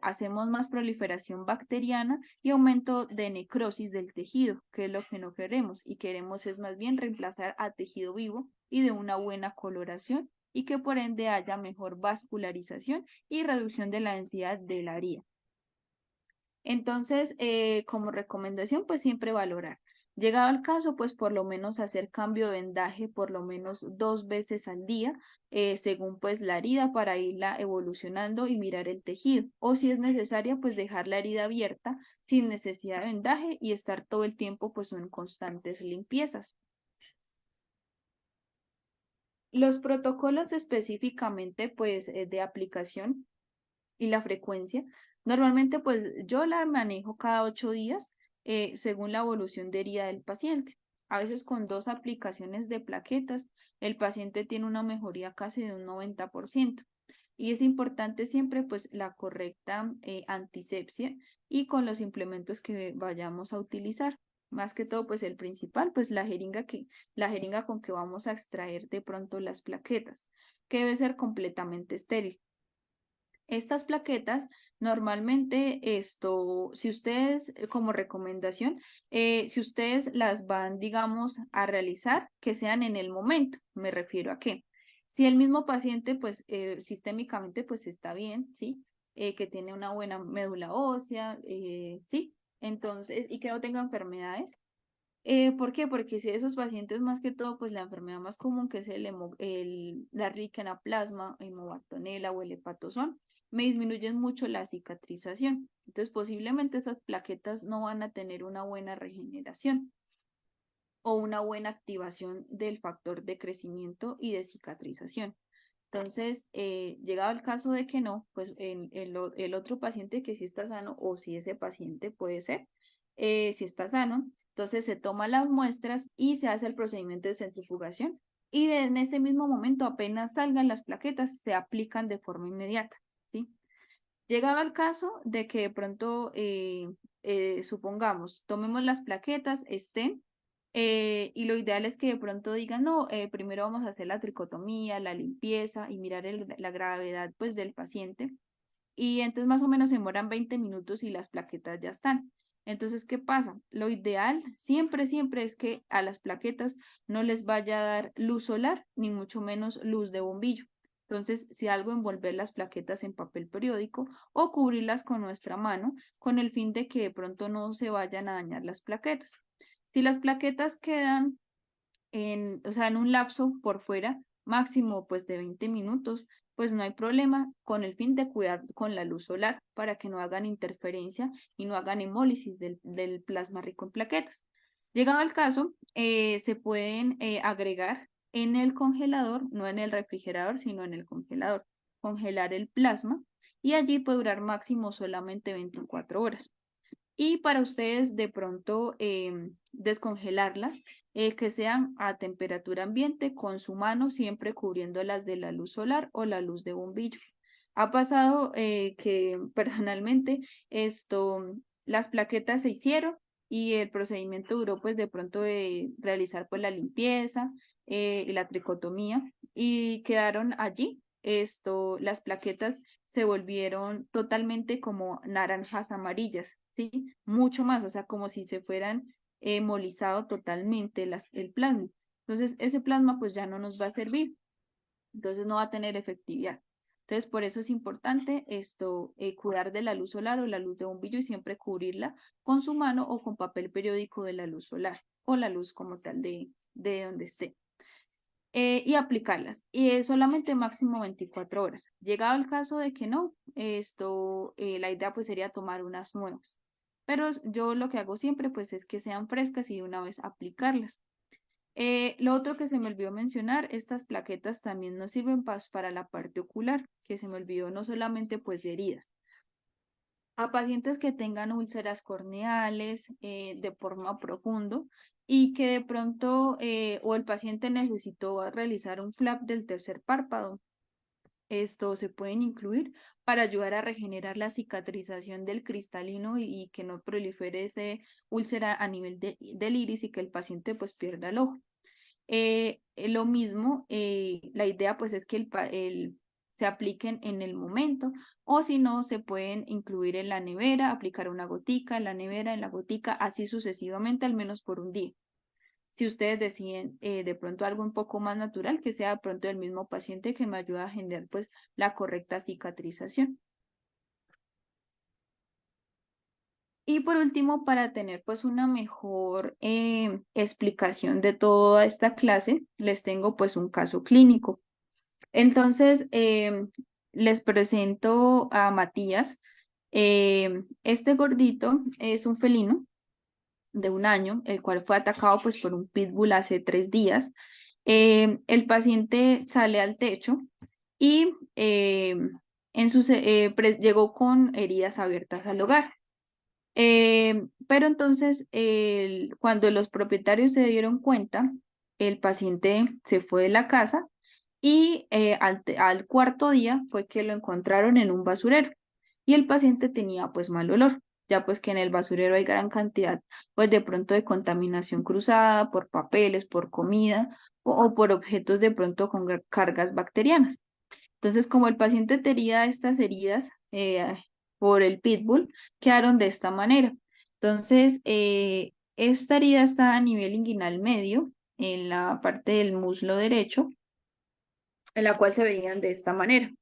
Speaker 2: hacemos más proliferación bacteriana y aumento de necrosis del tejido, que es lo que no queremos. Y queremos es más bien reemplazar a tejido vivo y de una buena coloración y que por ende haya mejor vascularización y reducción de la densidad de la herida. Entonces, como recomendación, pues siempre valorar. Llegado el caso, pues por lo menos hacer cambio de vendaje por lo menos 2 veces al día, según pues la herida para irla evolucionando y mirar el tejido. O si es necesaria, pues dejar la herida abierta sin necesidad de vendaje y estar todo el tiempo pues en constantes limpiezas. Los protocolos específicamente pues de aplicación y la frecuencia. Normalmente, pues yo la manejo cada 8 días según la evolución de herida del paciente. A veces con 2 aplicaciones de plaquetas, el paciente tiene una mejoría casi de un 90%. Y es importante siempre pues la correcta antisepsia y con los implementos que vayamos a utilizar. Más que todo, pues el principal, pues la jeringa con que vamos a extraer de pronto las plaquetas, que debe ser completamente estéril. Estas plaquetas, normalmente si ustedes, como recomendación, si ustedes las van, digamos, a realizar, que sean en el momento, me refiero a que si el mismo paciente, pues, sistémicamente, pues, está bien, ¿sí? Que tiene una buena médula ósea, ¿sí? Entonces, y que no tenga enfermedades. ¿Por qué? Porque si esos pacientes, más que todo, pues la enfermedad más común que es la rica anaplasma, hemobactonela o el hepatosón, me disminuyen mucho la cicatrización. Entonces, posiblemente esas plaquetas no van a tener una buena regeneración o una buena activación del factor de crecimiento y de cicatrización. Entonces, llegado el caso de que no, pues el otro paciente que sí está sano o si ese paciente puede ser, si está sano, entonces se toman las muestras y se hace el procedimiento de centrifugación y en ese mismo momento apenas salgan las plaquetas se aplican de forma inmediata, ¿sí? Llegado el caso de que de pronto, supongamos, tomemos las plaquetas, estén, y lo ideal es que de pronto digan, no, primero vamos a hacer la tricotomía, la limpieza y mirar la gravedad pues del paciente. Y entonces más o menos se demoran 20 minutos y las plaquetas ya están. Entonces, ¿qué pasa? Lo ideal siempre, siempre es que a las plaquetas no les vaya a dar luz solar, ni mucho menos luz de bombillo. Entonces, si algo, envolver las plaquetas en papel periódico o cubrirlas con nuestra mano con el fin de que de pronto no se vayan a dañar las plaquetas. Si las plaquetas quedan o sea, en un lapso por fuera máximo pues de 20 minutos, pues no hay problema con el fin de cuidar con la luz solar para que no hagan interferencia y no hagan hemólisis del plasma rico en plaquetas. Llegado al caso, se pueden agregar en el congelador, no en el refrigerador, sino en el congelador, congelar el plasma y allí puede durar máximo solamente 24 horas. Y para ustedes de pronto descongelarlas, que sean a temperatura ambiente con su mano, siempre cubriéndolas de la luz solar o la luz de bombillo. Ha pasado que personalmente las plaquetas se hicieron y el procedimiento duró pues de pronto de realizar pues la limpieza y la tricotomía y quedaron allí. Las plaquetas se volvieron totalmente como naranjas amarillas, ¿sí? Mucho más, o sea, como si se fueran molizado totalmente el plasma. Entonces, ese plasma pues ya no nos va a servir, entonces no va a tener efectividad. Entonces, por eso es importante cuidar de la luz solar o la luz de bombillo y siempre cubrirla con su mano o con papel periódico de la luz solar o la luz como tal de donde esté y aplicarlas. Y es solamente máximo 24 horas. Llegado el caso de que no, la idea pues sería tomar unas nuevas. Pero yo lo que hago siempre pues es que sean frescas y de una vez aplicarlas. Lo otro que se me olvidó mencionar, estas plaquetas también nos sirven para la parte ocular, que se me olvidó no solamente pues de heridas. A pacientes que tengan úlceras corneales de forma profundo y que de pronto o el paciente necesitó realizar un flap del tercer párpado. Esto se pueden incluir para ayudar a regenerar la cicatrización del cristalino y que no prolifere ese úlcera a nivel del iris y que el paciente pues pierda el ojo. Lo mismo, la idea pues es que se apliquen en el momento o si no, se pueden incluir en la nevera, aplicar una gotica en la nevera, en la gotica, así sucesivamente, al menos por un día. Si ustedes deciden de pronto algo un poco más natural, que sea de pronto el mismo paciente que me ayuda a generar pues la correcta cicatrización. Y por último, para tener pues una mejor explicación de toda esta clase, les tengo pues un caso clínico. Entonces, les presento a Matías. Este gordito es un felino de 1 año, el cual fue atacado pues por un pitbull hace 3 días. El paciente sale al techo y llegó con heridas abiertas al hogar. Pero entonces, cuando los propietarios se dieron cuenta, el paciente se fue de la casa y al cuarto día fue que lo encontraron en un basurero y el paciente tenía pues mal olor, ya pues que en el basurero hay gran cantidad pues de pronto de contaminación cruzada por papeles, por comida o por objetos de pronto con cargas bacterianas. Entonces, como el paciente tenía estas heridas por el pitbull, quedaron de esta manera. Entonces, esta herida está a nivel inguinal medio, en la parte del muslo derecho, en la cual se veían de esta manera.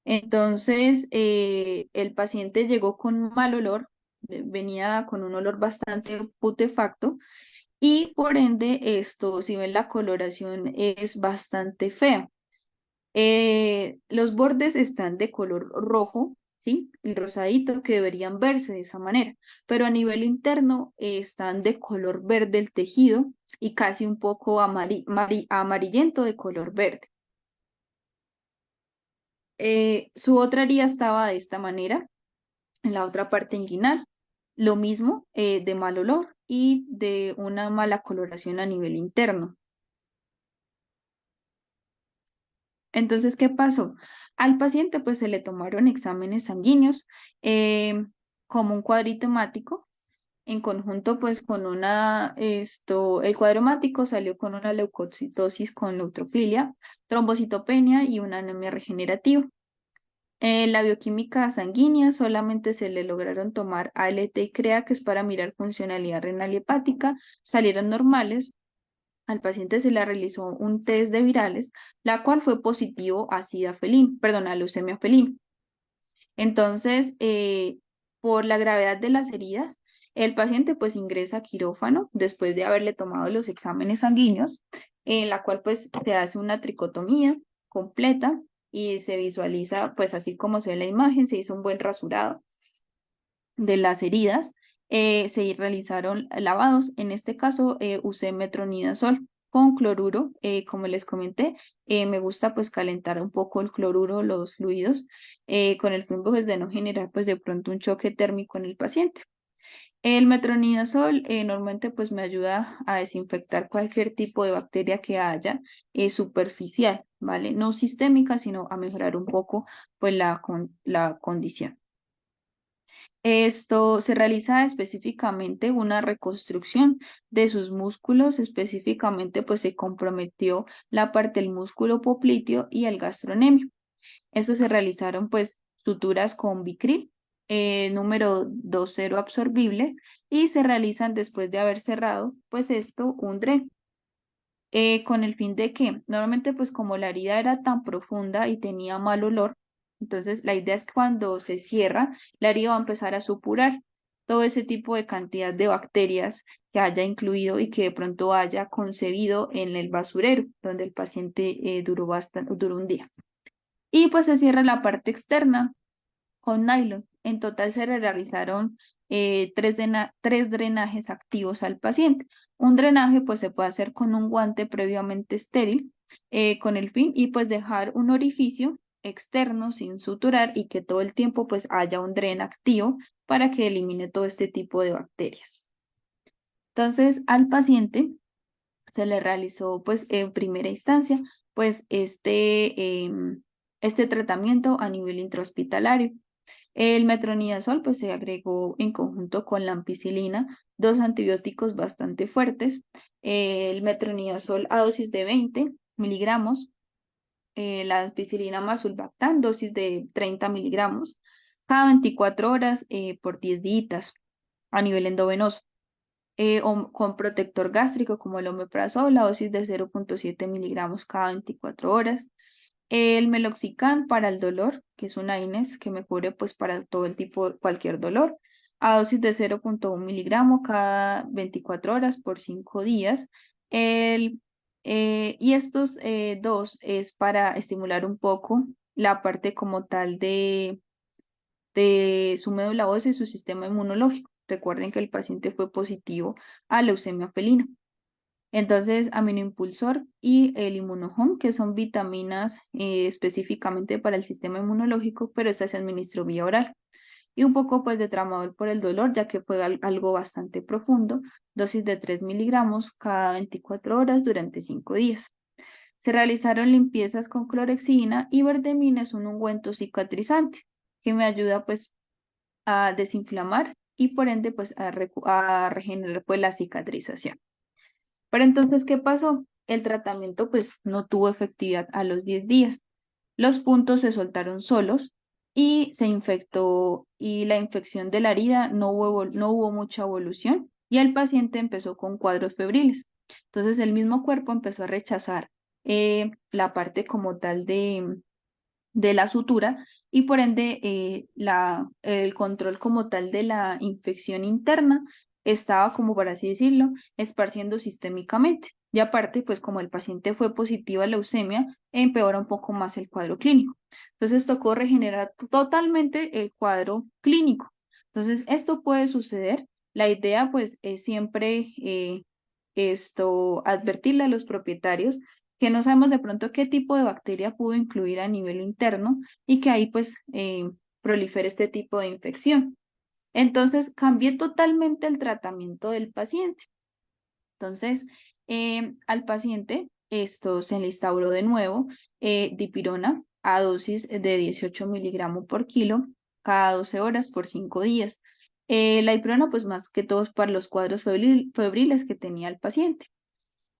Speaker 2: Entonces, el paciente llegó con mal olor, venía con un olor bastante putefacto y por ende esto, si ven la coloración es bastante fea. Los bordes están de color rojo, ¿sí? El rosadito que deberían verse de esa manera, pero a nivel interno están de color verde el tejido y casi un poco amarillento de color verde. Su otra herida estaba de esta manera, en la otra parte inguinal. Lo mismo de mal olor y de una mala coloración a nivel interno. Entonces, ¿qué pasó? Al paciente pues se le tomaron exámenes sanguíneos como un cuadrito hemático en conjunto pues con el cuadro hemático salió con una leucocitosis con neutrofilia, trombocitopenia y una anemia regenerativa. La bioquímica sanguínea solamente se le lograron tomar ALT y CREA, que es para mirar funcionalidad renal y hepática, salieron normales. Al paciente se le realizó un test de virales, la cual fue positivo a sida felín, perdón, a leucemia felín. Entonces, por la gravedad de las heridas, el paciente pues ingresa a quirófano después de haberle tomado los exámenes sanguíneos, en la cual pues se hace una tricotomía completa y se visualiza pues así como se ve en la imagen, se hizo un buen rasurado de las heridas, se realizaron lavados. En este caso usé metronidazol con cloruro, como les comenté, me gusta pues calentar un poco el cloruro, los fluidos, con el fin pues de no generar pues de pronto un choque térmico en el paciente. El metronidazol normalmente pues me ayuda a desinfectar cualquier tipo de bacteria que haya superficial, ¿vale? No sistémica, sino a mejorar un poco pues la condición. Esto se realiza específicamente una reconstrucción de sus músculos, específicamente pues se comprometió la parte del músculo popliteo y el gastrocnemio. Eso se realizaron pues suturas con Bicril, número 2,0 absorbible y se realizan después de haber cerrado pues esto un DRE. Con el fin de que normalmente pues como la herida era tan profunda y tenía mal olor, entonces la idea es que cuando se cierra, la herida va a empezar a supurar todo ese tipo de cantidad de bacterias que haya incluido y que de pronto haya concebido en el basurero, donde el paciente duró un día. Y pues se cierra la parte externa con nylon. En total se le realizaron tres drenajes activos al paciente. Un drenaje pues se puede hacer con un guante previamente estéril con el fin y pues dejar un orificio externo sin suturar y que todo el tiempo pues haya un dren activo para que elimine todo este tipo de bacterias. Entonces al paciente se le realizó pues en primera instancia pues este tratamiento a nivel intrahospitalario. El metronidazol pues se agregó en conjunto con la ampicilina, dos antibióticos bastante fuertes. El metronidazol a dosis de 20 miligramos, la ampicilina más sulbactam, dosis de 30 miligramos, cada 24 horas por 10 días a nivel endovenoso. o con protector gástrico como el omeprazol, la dosis de 0,7 miligramos cada 24 horas. El meloxicam para el dolor, que es una INES que me cubre pues para todo el tipo, cualquier dolor, a dosis de 0,1 miligramo cada 24 horas por 5 días. El, y estos dos es para estimular un poco la parte como tal de su médula ósea y su sistema inmunológico. Recuerden que el paciente fue positivo a leucemia felina. Entonces, aminoimpulsor y el inmunohome, que son vitaminas específicamente para el sistema inmunológico, pero esta se administró vía oral. Y un poco pues de tramadol por el dolor, ya que fue algo bastante profundo, dosis de 3 miligramos cada 24 horas durante 5 días. Se realizaron limpiezas con clorexidina y verdemina es un ungüento cicatrizante que me ayuda pues a desinflamar y por ende pues a regenerar pues la cicatrización. Pero entonces, ¿qué pasó? El tratamiento pues no tuvo efectividad a los 10 días. Los puntos se soltaron solos y se infectó y la infección de la herida no hubo mucha evolución y el paciente empezó con cuadros febriles. Entonces el mismo cuerpo empezó a rechazar la parte como tal de la sutura y por ende el control como tal de la infección interna estaba, como por así decirlo, esparciendo sistémicamente. Y aparte, pues como el paciente fue positivo a leucemia, empeora un poco más el cuadro clínico. Entonces tocó regenerar totalmente el cuadro clínico. Entonces esto puede suceder. La idea pues es siempre advertirle a los propietarios que no sabemos de pronto qué tipo de bacteria pudo incluir a nivel interno y que ahí pues prolifere este tipo de infección. Entonces cambié totalmente el tratamiento del paciente. Entonces al paciente esto se le instauró de nuevo dipirona a dosis de 18 miligramos por kilo cada 12 horas por 5 días. La dipirona pues más que todo es para los cuadros febriles que tenía el paciente.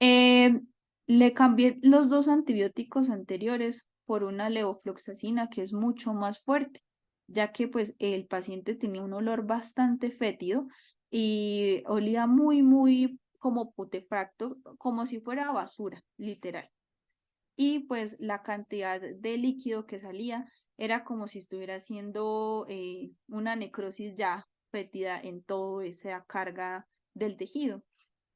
Speaker 2: Eh, Le cambié los dos antibióticos anteriores por una levofloxacina que es mucho más fuerte, ya que pues el paciente tenía un olor bastante fétido y olía muy, muy como putefacto, como si fuera basura, literal. Y pues la cantidad de líquido que salía era como si estuviera haciendo una necrosis ya fétida en toda esa carga del tejido.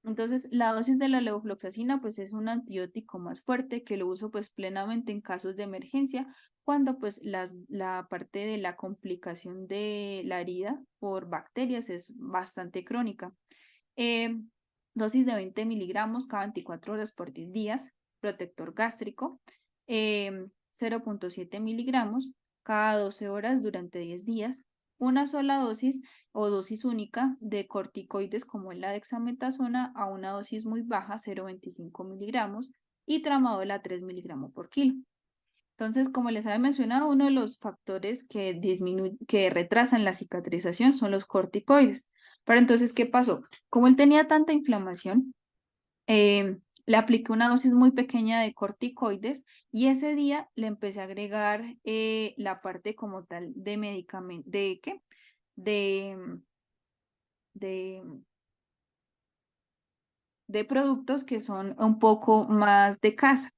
Speaker 2: Entonces, la dosis de la levofloxacina pues es un antibiótico más fuerte que lo uso pues plenamente en casos de emergencia cuando pues la parte de la complicación de la herida por bacterias es bastante crónica. Eh, Dosis de 20 miligramos cada 24 horas por 10 días, protector gástrico, 0,7 miligramos cada 12 horas durante 10 días, una sola dosis o dosis única de corticoides como es la dexametasona a una dosis muy baja, 0,25 miligramos, y tramadol a 3 miligramos por kilo. Entonces, como les había mencionado, uno de los factores que retrasan la cicatrización son los corticoides. Pero entonces, ¿qué pasó? Como él tenía tanta inflamación, le apliqué una dosis muy pequeña de corticoides y ese día le empecé a agregar la parte como tal de medicamento, ¿de qué? De, de, de productos que son un poco más de casa.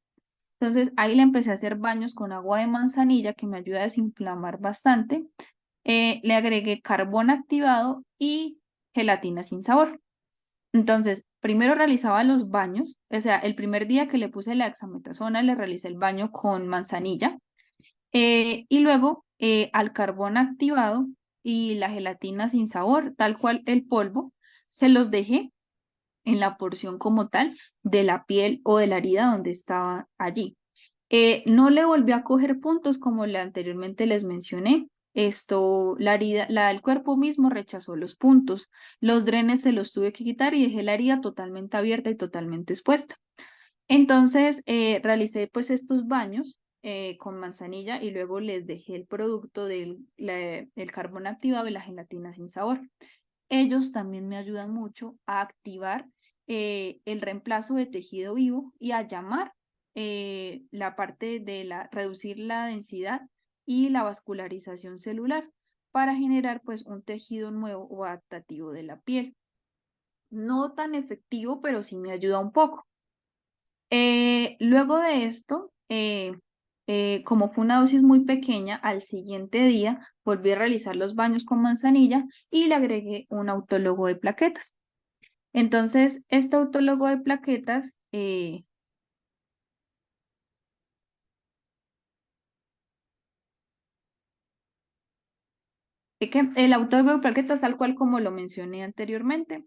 Speaker 2: Entonces ahí le empecé a hacer baños con agua de manzanilla que me ayuda a desinflamar bastante. Le agregué carbón activado y gelatina sin sabor. Entonces, primero realizaba los baños, o sea, el primer día que le puse la dexametasona le realicé el baño con manzanilla y luego al carbón activado y la gelatina sin sabor, tal cual el polvo, se los dejé en la porción como tal de la piel o de la herida donde estaba allí. No le volvió a coger puntos como anteriormente les mencioné. La herida, el cuerpo mismo rechazó los puntos. Los drenes se los tuve que quitar y dejé la herida totalmente abierta y totalmente expuesta. Entonces, realicé pues estos baños con manzanilla y luego les dejé el producto el carbón activado y la gelatina sin sabor. Ellos también me ayudan mucho a activar el reemplazo de tejido vivo y a llamar la parte de reducir la densidad y la vascularización celular para generar pues un tejido nuevo o adaptativo de la piel. no tan efectivo, pero sí me ayuda un poco. Luego de esto, como fue una dosis muy pequeña, al siguiente día volví a realizar los baños con manzanilla y le agregué un autólogo de plaquetas. Entonces, este autólogo de plaquetas, el autólogo de plaquetas, tal cual como lo mencioné anteriormente,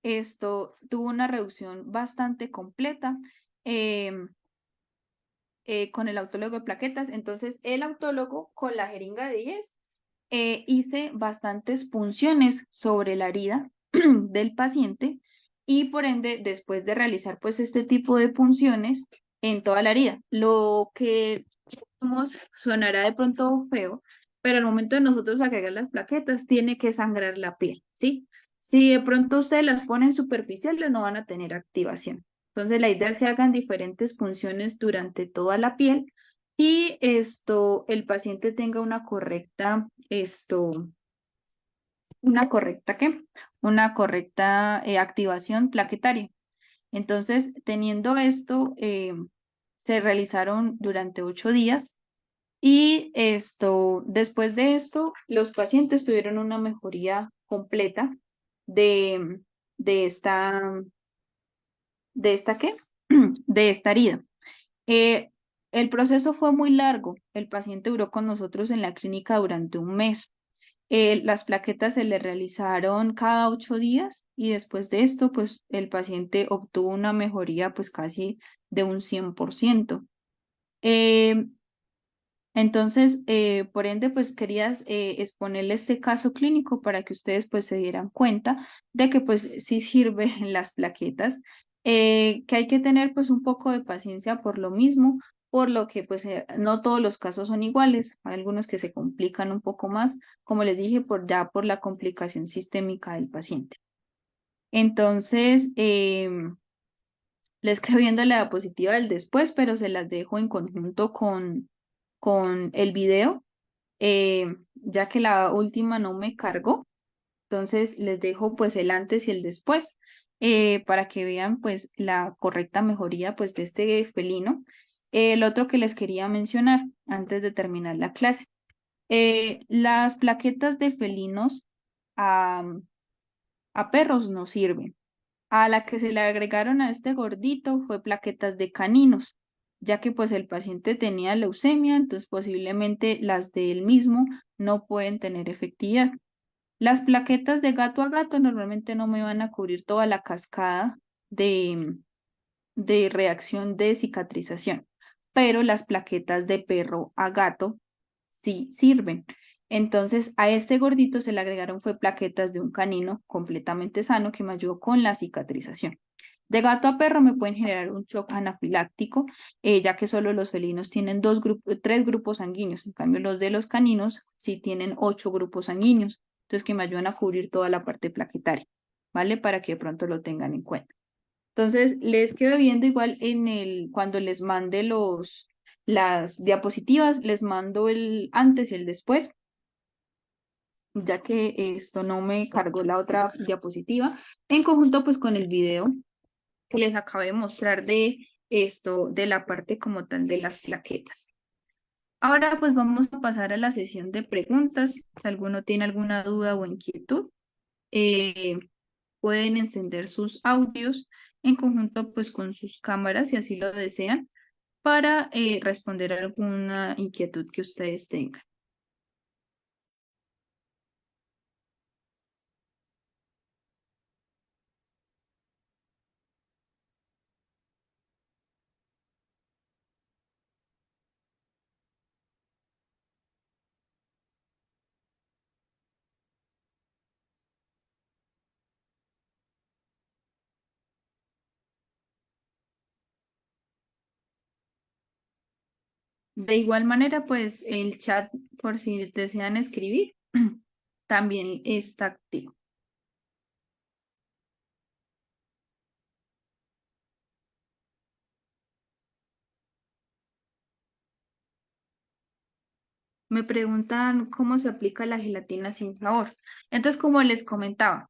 Speaker 2: esto tuvo una reducción bastante completa. em, con el autólogo de plaquetas. Entonces, el autólogo con la jeringa de 10 hice bastantes punciones sobre la herida del paciente y por ende, después de realizar pues este tipo de punciones en toda la herida, lo que sonará de pronto feo, pero al momento de nosotros agregar las plaquetas, tiene que sangrar la piel, ¿sí? Si de pronto ustedes las ponen superficiales, no van a tener activación. Entonces, la idea es que hagan diferentes punciones durante toda la piel y el paciente tenga ¿qué? Una correcta activación plaquetaria. Entonces, teniendo esto, se realizaron durante 8 días y después de esto, los pacientes tuvieron una mejoría completa de, de esta, ¿qué? De esta herida. Eh, el proceso fue muy largo. El paciente duró con nosotros en la clínica durante un mes. Las plaquetas se le realizaron cada 8 días y después de esto, pues el paciente obtuvo una mejoría pues casi de un 100%. Eh, entonces, por ende, pues querías exponerle este caso clínico para que ustedes pues se dieran cuenta de que pues sí sirven las plaquetas, que hay que tener pues un poco de paciencia por lo mismo, por lo que pues no todos los casos son iguales, hay algunos que se complican un poco más, como les dije, por la complicación sistémica del paciente. Entonces, les quedo viendo la diapositiva del después, pero se las dejo en conjunto con el video ya que la última no me cargó, entonces les dejo pues el antes y el después para que vean pues la correcta mejoría pues de este felino. El otro que les quería mencionar antes de terminar la clase, las plaquetas de felinos a, a perros no sirven. A la que se le agregaron a este gordito fue plaquetas de caninos, ya que pues el paciente tenía leucemia, entonces posiblemente las de él mismo no pueden tener efectividad. Las plaquetas de gato a gato normalmente no me van a cubrir toda la cascada de, de reacción de cicatrización, pero las plaquetas de perro a gato sí sirven. Entonces, a este gordito se le agregaron fue plaquetas de un canino completamente sano que me ayudó con la cicatrización. De gato a perro me pueden generar un shock anafiláctico, ya que solo los felinos tienen 3 grupos sanguíneos, en cambio los de los caninos sí tienen 8 grupos sanguíneos, entonces que me ayudan a cubrir toda la parte plaquetaria, ¿vale? Para que de pronto lo tengan en cuenta. Entonces, les quedo viendo igual cuando les mande las diapositivas, les mando el antes y el después, ya que esto no me cargó la otra diapositiva, en conjunto pues con el video que les acabé de mostrar de la parte como tal de las plaquetas. Ahora pues vamos a pasar a la sesión de preguntas. Si alguno tiene alguna duda o inquietud, eh, pueden encender sus audios en conjunto pues con sus cámaras si así lo desean para responder a alguna inquietud que ustedes tengan. De igual manera, pues el chat, por si desean escribir, también está activo. Me preguntan cómo se aplica la gelatina sin sabor. Entonces, como les comentaba,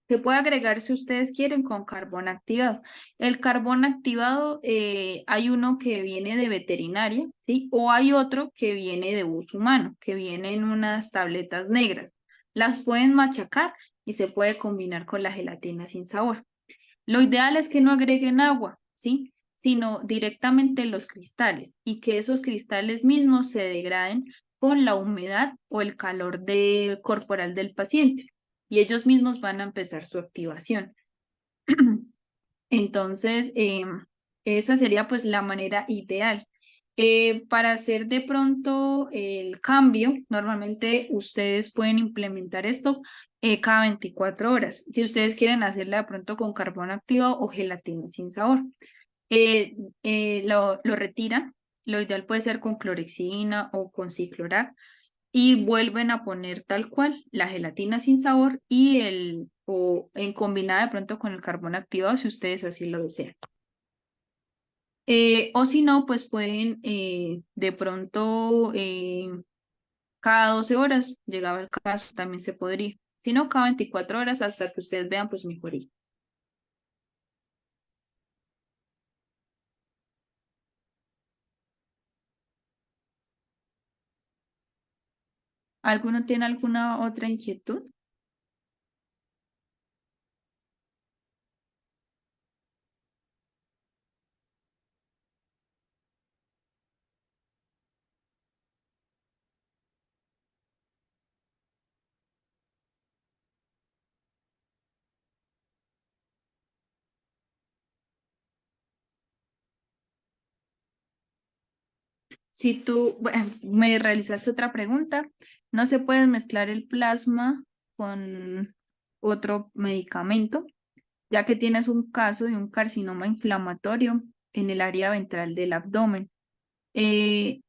Speaker 2: Se puede agregar si ustedes quieren con carbón activado. El carbón activado hay uno que viene de veterinaria, ¿sí? O hay otro que viene de uso humano, que viene en unas tabletas negras. Las pueden machacar y se puede combinar con la gelatina sin sabor. Lo ideal es que no agreguen agua, ¿sí? Sino directamente los cristales y que esos cristales mismos se degraden con la humedad o el calor corporal del paciente y ellos mismos van a empezar su activación. Entonces, esa sería pues la manera ideal. Para hacer de pronto el cambio, normalmente ustedes pueden implementar esto cada 24 horas. Si ustedes quieren hacerla de pronto con carbón activo o gelatina sin sabor. Lo retiran. Lo ideal puede ser con clorexidina o con ciclorac y vuelven a poner tal cual la gelatina sin sabor y o en combinada de pronto con el carbón activado si ustedes así lo desean. O si no, pues pueden de pronto cada 12 horas, llegaba el caso, también se podría. Si no, cada 24 horas hasta que ustedes vean pues mejoría. ¿Alguno tiene alguna otra inquietud? Si tú bueno, me realizaste otra pregunta, no se puede mezclar el plasma con otro medicamento, ya que tienes un caso de un carcinoma inflamatorio en el área ventral del abdomen. Eh,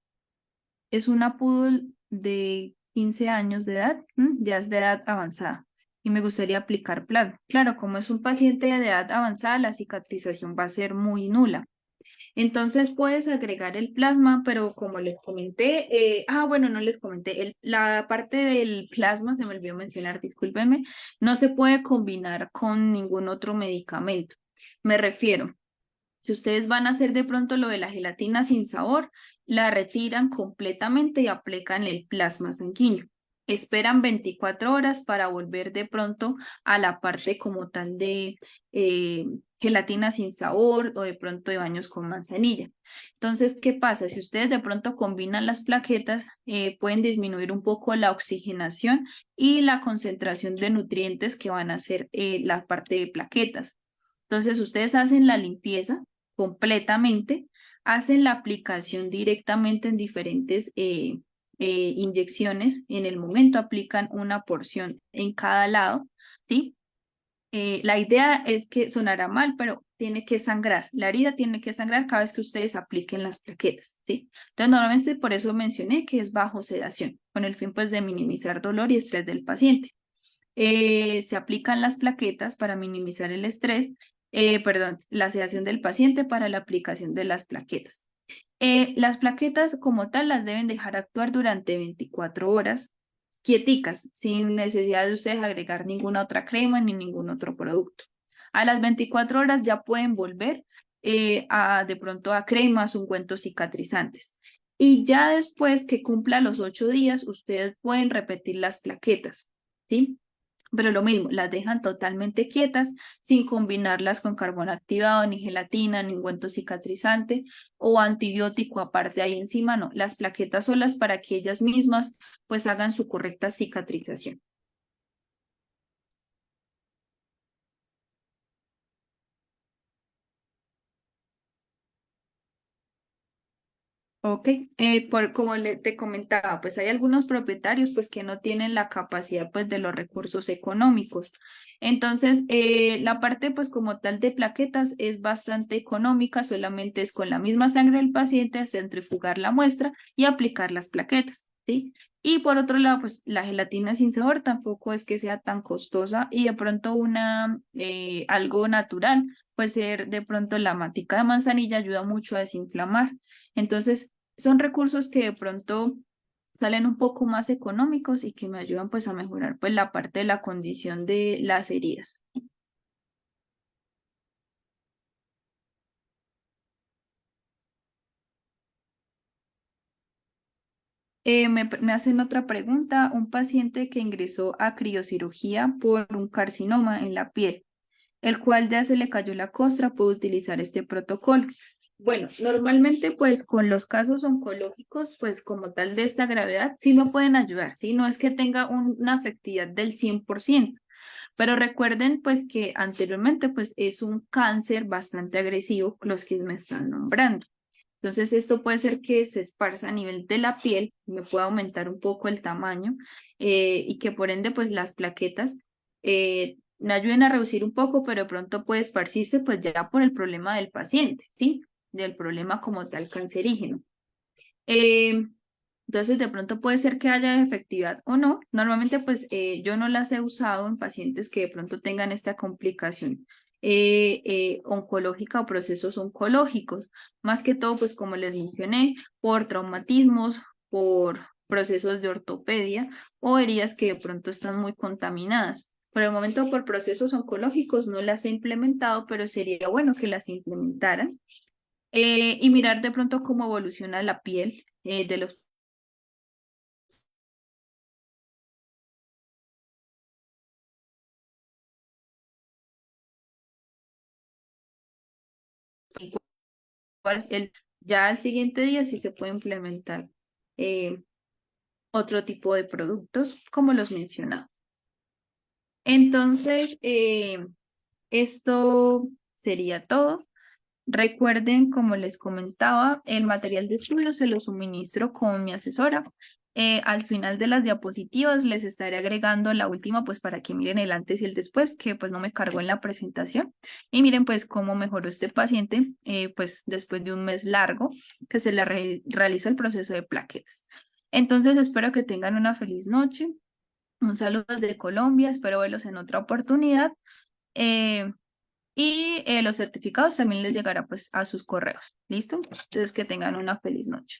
Speaker 2: es una poodle de 15 años de edad, ya es de edad avanzada, y me gustaría aplicar plasma. Claro, como es un paciente de edad avanzada, la cicatrización va a ser muy nula. Entonces puedes agregar el plasma, pero como les comenté, bueno, no les comenté, la parte del plasma, se me olvidó mencionar, discúlpenme, no se puede combinar con ningún otro medicamento. Me refiero, si ustedes van a hacer de pronto lo de la gelatina sin sabor, la retiran completamente y aplican el plasma sanguíneo. Esperan 24 horas para volver de pronto a la parte como tal de eh, gelatina sin sabor o de pronto de baños con manzanilla. Entonces, ¿qué pasa? Si ustedes de pronto combinan las plaquetas, pueden disminuir un poco la oxigenación y la concentración de nutrientes que van a hacer la parte de plaquetas. Entonces, ustedes hacen la limpieza completamente, hacen la aplicación directamente en diferentes inyecciones. En el momento aplican una porción en cada lado, ¿sí? La idea es que sonará mal, pero tiene que sangrar. La herida tiene que sangrar cada vez que ustedes apliquen las plaquetas, ¿sí? Entonces, normalmente por eso mencioné que es bajo sedación, con el fin pues de minimizar dolor y estrés del paciente. Se aplican las plaquetas para minimizar el estrés, perdón, la sedación del paciente para la aplicación de las plaquetas. Las plaquetas como tal las deben dejar actuar durante 24 horas, quieticas, sin necesidad de ustedes agregar ninguna otra crema ni ningún otro producto. A las 24 horas ya pueden volver de pronto a cremas, ungüentos cicatrizantes. Y ya después que cumpla los 8 días, ustedes pueden repetir las plaquetas, ¿sí? Pero lo mismo, las dejan totalmente quietas sin combinarlas con carbón activado, ni gelatina, ni ungüento cicatrizante o antibiótico aparte ahí encima, no. Las plaquetas solas para que ellas mismas pues hagan su correcta cicatrización. Ok, como te comentaba, pues hay algunos propietarios pues que no tienen la capacidad pues de los recursos económicos. Entonces, la parte pues como tal de plaquetas es bastante económica, solamente es con la misma sangre del paciente centrifugar la muestra y aplicar las plaquetas, ¿sí? Y por otro lado, pues la gelatina sin sabor tampoco es que sea tan costosa y de pronto algo natural puede ser de pronto la matica de manzanilla ayuda mucho a desinflamar. Entonces, son recursos que de pronto salen un poco más económicos y que me ayudan pues a mejorar pues la parte de la condición de las heridas. Me hacen otra pregunta, un paciente que ingresó a criocirugía por un carcinoma en la piel, el cual ya se le cayó la costra, puede utilizar este protocolo. Bueno, normalmente pues con los casos oncológicos, pues como tal de esta gravedad, sí me pueden ayudar, ¿sí? No es que tenga una efectividad del 100%, pero recuerden pues que anteriormente pues es un cáncer bastante agresivo los que me están nombrando. Entonces esto puede ser que se esparza a nivel de la piel, me pueda aumentar un poco el tamaño y que por ende pues las plaquetas me ayuden a reducir un poco, pero de pronto puede esparcirse pues ya por el problema del paciente, ¿sí? Del problema como tal cancerígeno. Eh, entonces, de pronto puede ser que haya efectividad o no. Normalmente, pues yo no las he usado en pacientes que de pronto tengan esta complicación oncológica o procesos oncológicos. Más que todo, pues como les mencioné, por traumatismos, por procesos de ortopedia o heridas que de pronto están muy contaminadas. Por el momento, por procesos oncológicos no las he implementado, pero sería bueno que las implementaran y mirar de pronto cómo evoluciona la piel de los ya al siguiente día sí se puede implementar eh, otro tipo de productos como los mencionaba. Entonces, esto sería todo. Recuerden, como les comentaba, el material de estudio se lo suministro con mi asesora. Al final de las diapositivas les estaré agregando la última, pues para que miren el antes y el después, que pues no me cargó en la presentación. Y miren pues cómo mejoró este paciente, pues después de un mes largo que se le realizó el proceso de plaquetas. Entonces espero que tengan una feliz noche. Un saludo desde Colombia, espero verlos en otra oportunidad. Eh, y los certificados también les llegará pues a sus correos. ¿Listo? Entonces que tengan una feliz noche.